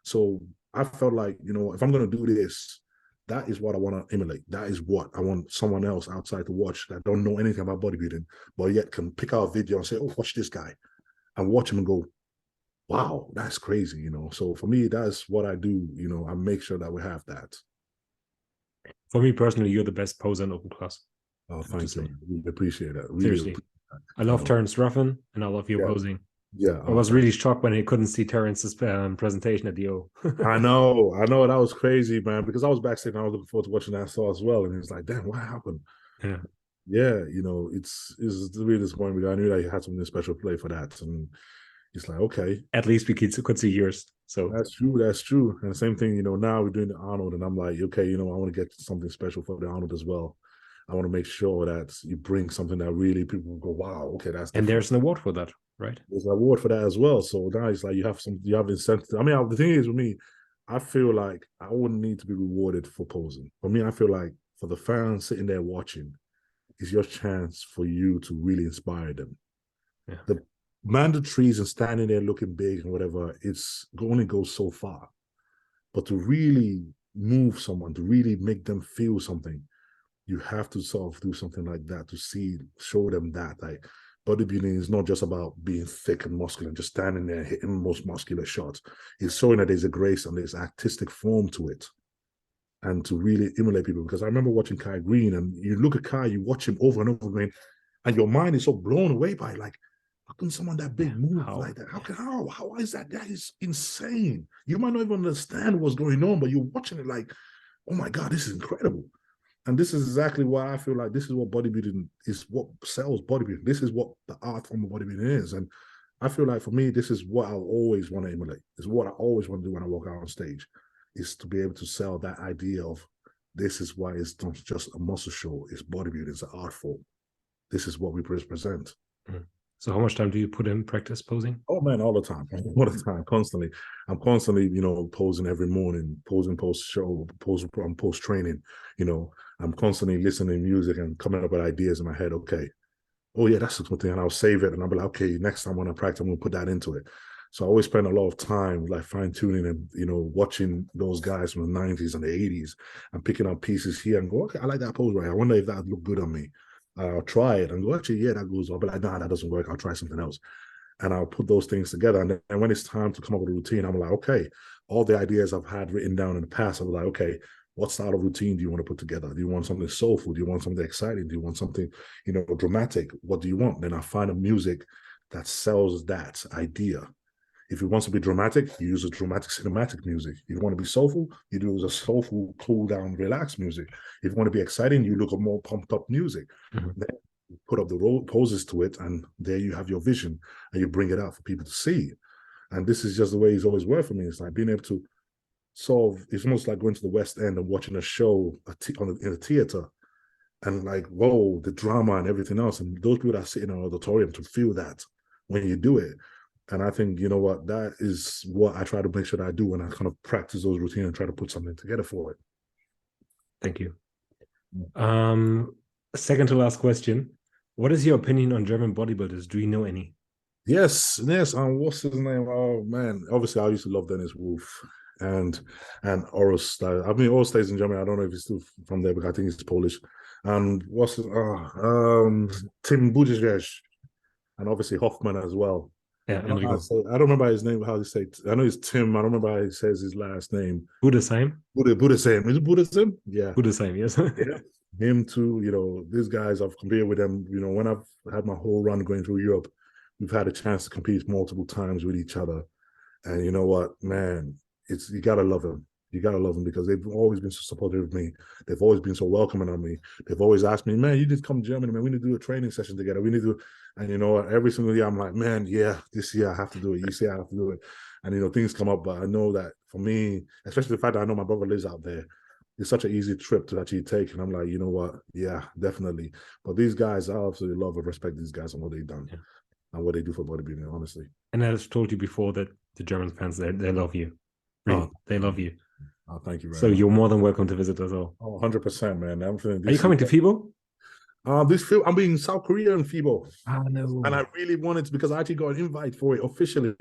So I felt like, you know, if I'm going to do this, that is what I want to emulate. That is what I want someone else outside to watch that don't know anything about bodybuilding, but yet can pick out a video and say, oh, watch this guy, and watch him and go, wow, that's crazy, you know. So for me, that's what I do, you know, I make sure that we have that. For me personally, you're the best poser in open class. Oh, thank you. Really appreciate that. Really Seriously. appreciate that, I love Terrence Ruffin and I love your yeah, posing. yeah. I was really shocked when I couldn't see Terrence's presentation at the O. I know, that was crazy, man. Because I was backstage and I was looking forward to watching that show as well. And it's like, damn, what happened? Yeah. Yeah, you know, it's really disappointing because I knew that you had something special play for that. And it's like, okay. At least we could see yours. So that's true. And the same thing, you know, now we're doing the Arnold, and I'm like, okay, you know, I want to get something special for the Arnold as well. I want to make sure that you bring something that really people go, wow, okay, that's different. And there's an award for that, right? There's an award for that as well. So now it's like you have incentive. I mean, the thing is with me, I feel like I wouldn't need to be rewarded for posing. For me, I feel like for the fans sitting there watching, it's your chance for you to really inspire them. Yeah. The mandatories and standing there looking big and whatever, it's only goes so far. But to really move someone, to really make them feel something, you have to sort of do something like that to show them that like bodybuilding is not just about being thick and muscular and just standing there hitting the most muscular shots. It's showing that there's a grace and there's artistic form to it, and to really emulate people. Because I remember watching Kai Green, and you look at Kai, you watch him over and over again, and your mind is so blown away by like, how can someone that big move like that? How is that? That is insane. You might not even understand what's going on, but you're watching it like, oh my God, this is incredible. And this is exactly why I feel like this is what bodybuilding is, what sells bodybuilding. This is what the art form of bodybuilding is. And I feel like for me, this is what I'll always want to emulate. It's what I always want to do when I walk out on stage, is to be able to sell that idea of this is why it's not just a muscle show, it's bodybuilding, it's an art form. This is what we present. So how much time do you put in practice posing? Oh man, all the time, constantly. I'm constantly, posing every morning, posing post show, post training. I'm constantly listening to music and coming up with ideas in my head. Okay, oh yeah, that's a good thing, and I'll save it, and I'll be like, okay, next time when I practice, I'm gonna put that into it. So I always spend a lot of time like fine tuning and watching those guys from the '90s and the '80s and picking up pieces here and go, okay, I like that pose right. I wonder if that look good on me. I'll try it and go, actually, yeah, that goes well. But like, nah, that doesn't work. I'll try something else. And I'll put those things together. And when it's time to come up with a routine, I'm like, okay, all the ideas I've had written down in the past, I'm like, okay, what style of routine do you want to put together? Do you want something soulful? Do you want something exciting? Do you want something, dramatic? What do you want? Then I find a music that sells that idea. If you want to be dramatic, you use a dramatic cinematic music. If you want to be soulful, you use a soulful, cool down, relaxed music. If you want to be exciting, you look at more pumped up music. Then you put up the poses to it, and there you have your vision, and you bring it out for people to see. And this is just the way it's always worked for me. It's like being able to solve. It's almost like going to the West End and watching a show in a theater, and like, whoa, the drama and everything else. And those people that sit in an auditorium to feel that when you do it. And I think, that is what I try to make sure that I do when I kind of practice those routines and try to put something together for it. Thank you. Second to last question. What is your opinion on German bodybuilders? Do you know any? Yes. What's his name? Oh man, obviously I used to love Dennis Wolf and Hosstile. I mean, Hosstile in Germany. I don't know if he's still from there, but I think he's Polish. And what's his? Tim Buttigieg, and obviously Hoffman as well. Yeah, I don't remember his name. How he say? I know it's Tim. I don't remember how he says his last name. Buddhisheim. Buddhisheim. Is it Buddhisheim? Yeah. Buddhisheim. Yes. Yeah. Him too. These guys, I've competed with them. When I've had my whole run going through Europe, we've had a chance to compete multiple times with each other. And you know what, man? You gotta love them. You gotta love them because they've always been so supportive of me. They've always been so welcoming on me. They've always asked me, man, you need to come to Germany, man. We need to do a training session together. We need to. And you know what? Every single year, I'm like, man, yeah, this year I have to do it. You say I have to do it. And things come up, but I know that for me, especially the fact that I know my brother lives out there, it's such an easy trip to actually take. And I'm like, you know what? Yeah, definitely. But these guys, I absolutely love and respect these guys and what they've done and what they do for bodybuilding, honestly. And I've told you before that the German fans, they love you. Really, they love you. Oh, thank you. So you're more than welcome to visit us all. Oh, 100%, man. Are you coming to Fibo? I'm being in South Korea and Fibo. No. And I really wanted to because I actually got an invite for it officially.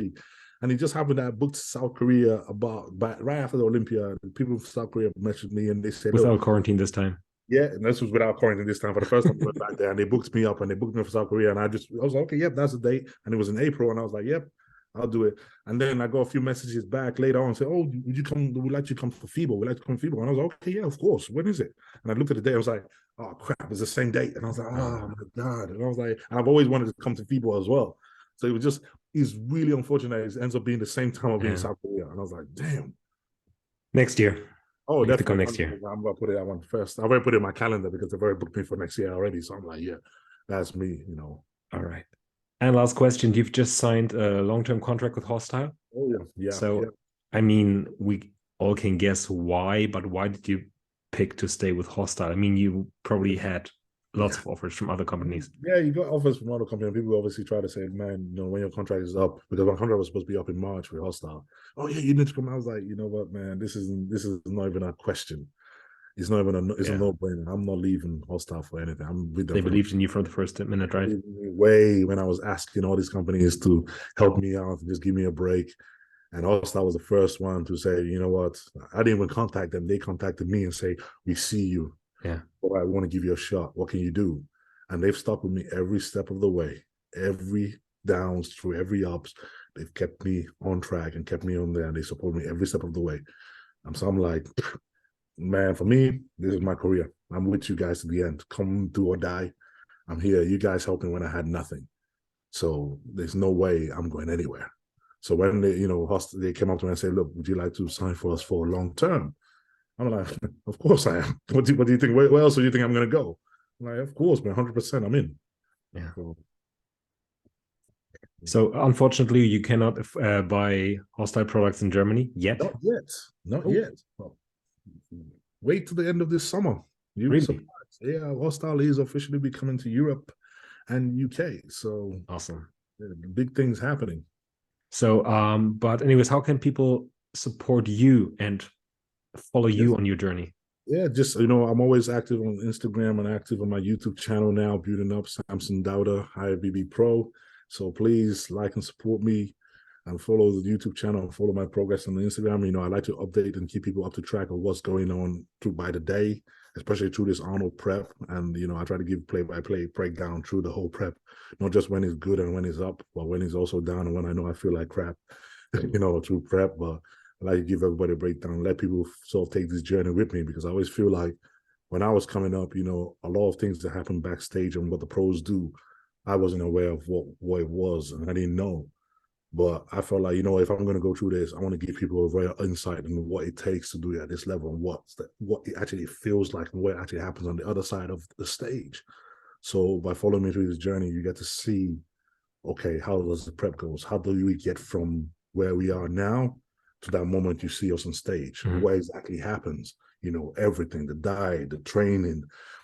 And it just happened that I booked South Korea right after the Olympia. The people from South Korea messaged me and they said, without quarantine this time. Yeah, and this was without quarantine this time. For the first time I went back there and they booked me up and they booked me for South Korea. And I was like, okay, yep, that's the date. And it was in April. And I was like, yep, I'll do it. And then I got a few messages back later on and said, oh, would you come? We'd like you to come for Fibo. We'd like to come for Fibo. And I was like, okay, yeah, of course. When is it? And I looked at the date. I was like, oh, crap, it's the same date. And I was like, oh, my God. And I was like, and I've always wanted to come to Fibo as well. So it was just, it's really unfortunate. It ends up being the same time of being in South Korea. And I was like, damn. Next year. Oh, definitely. Come next year. I'm going to put it that one first. I've already put it in my calendar because they've already booked me for next year already. So I'm like, yeah, that's me, All right. And last question, you've just signed a long-term contract with Hosstile. Oh, yeah. So, I mean, we all can guess why, but why did you pick to stay with Hosstile? I mean, you probably had lots of offers from other companies. Yeah, you got offers from other companies. People obviously try to say, man, when your contract is up, because my contract was supposed to be up in March with Hosstile. Oh, yeah, you need to come. I was like, you know what, man, this is not even a question. It's not even a no-brainer. I'm not leaving Hosstile for anything. I'm with them. They believed in you from the first minute, right? Way when I was asking all these companies to help me out and just give me a break. And Hosstile was the first one to say, you know what? I didn't even contact them. They contacted me and say, we see you. Yeah. Well, I want to give you a shot. What can you do? And they've stuck with me every step of the way, every downs through every ups. They've kept me on track and kept me on there, and they support me every step of the way. So I'm like, man, for me, this is my career. I'm with you guys to the end. Come do or die. I'm here. You guys helped me when I had nothing. So there's no way I'm going anywhere. So when they came up to me and said, look, would you like to sign for us for a long term? I'm like, of course I am. What do you think? Where else do you think I'm going to go? I'm like, of course, man, 100% I'm in. Yeah. So unfortunately, you cannot buy Hosstile products in Germany yet. Not yet. Well, wait till the end of this summer. Really? Yeah, Hosstile is officially be coming to Europe and UK. So awesome. Big things happening. So, but anyways, how can people support you and follow you on your journey? Yeah, just, I'm always active on Instagram and active on my YouTube channel now, Building Up SAMSON DAUDA, IFBB Pro. So please like and support me and follow the YouTube channel and follow my progress on the Instagram. I like to update and keep people up to track of what's going on by the day, especially through this Arnold prep. And, I try to give play-by-play breakdown through the whole prep, not just when it's good and when it's up, but when it's also down and when I know I feel like crap, through prep. But I like to give everybody a breakdown, let people sort of take this journey with me, because I always feel like when I was coming up, a lot of things that happen backstage and what the pros do, I wasn't aware of what it was, and I didn't know. But I felt like, if I'm going to go through this, I want to give people a real insight into what it takes to do it at this level and what it actually feels like and what actually happens on the other side of the stage. So by following me through this journey, you get to see, okay, how does the prep goes? How do we get from where we are now to that moment you see us on stage? Mm-hmm. What exactly happens? Everything, the diet, the training,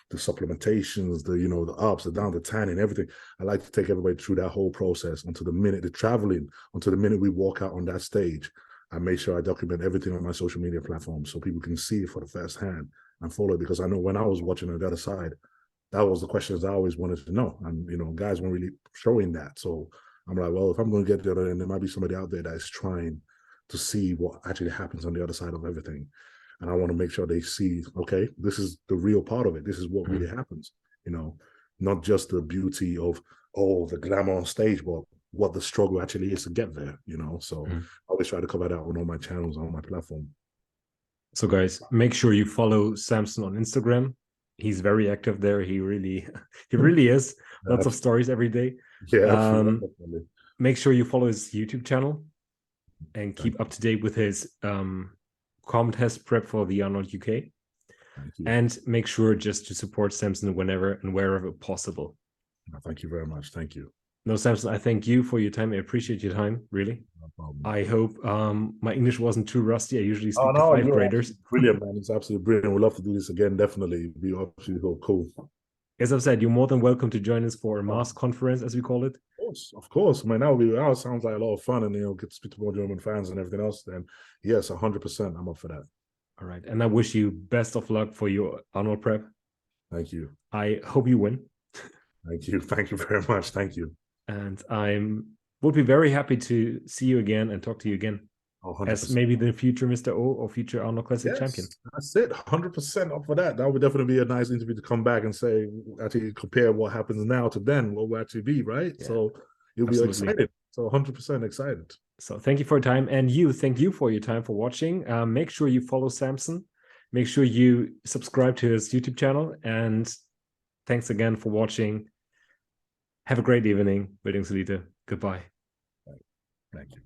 the supplementations, the ups, the downs, the tanning, everything. I like to take everybody through that whole process until the minute the traveling, until the minute we walk out on that stage. I make sure I document everything on my social media platforms so people can see it for the first hand and follow it, because I know when I was watching on the other side, that was the questions I always wanted to know. And, guys weren't really showing that. So I'm like, well, if I'm going to get the other end, there might be somebody out there that is trying to see what actually happens on the other side of everything. And I want to make sure they see, okay, this is the real part of it. This is what really happens, not just the beauty of, the glamour on stage, but what the struggle actually is to get there, So I always try to cover that on all my channels, on my platform. So guys, make sure you follow Samson on Instagram. He's very active there. He really is. Lots of stories every day. Yeah, absolutely. Make sure you follow his YouTube channel and keep up to date with his contest prep for the Arnold UK. And make sure just to support Samson whenever and wherever possible. Thank you very much. Thank you. No, Samson, I thank you for your time. I appreciate your time, really. No problem. I hope my English wasn't too rusty. I usually speak to 5th graders. Brilliant, man. It's absolutely brilliant. We'd love to do this again, definitely. It'd be absolutely cool. As I've said, you're more than welcome to join us for a mass conference, as we call it. Of course. I mean, that sounds like a lot of fun, and get to speak to more German fans and everything else. Then, yes, 100%, I'm up for that. All right, and I wish you best of luck for your Arnold prep. Thank you. I hope you win. Thank you. Thank you very much. Thank you. And would be very happy to see you again and talk to you again. 100%. As maybe the future Mr. O or future Arnold Classic champion. That's it. 100% up for that. That would definitely be a nice interview to come back and say, actually compare what happens now to then, what will actually be, right? Yeah. So you'll be excited. So 100% excited. So thank you for your time. And thank you for your time for watching. Make sure you follow Samson. Make sure you subscribe to his YouTube channel. And thanks again for watching. Have a great evening. Buildungselite. Goodbye. Thank you.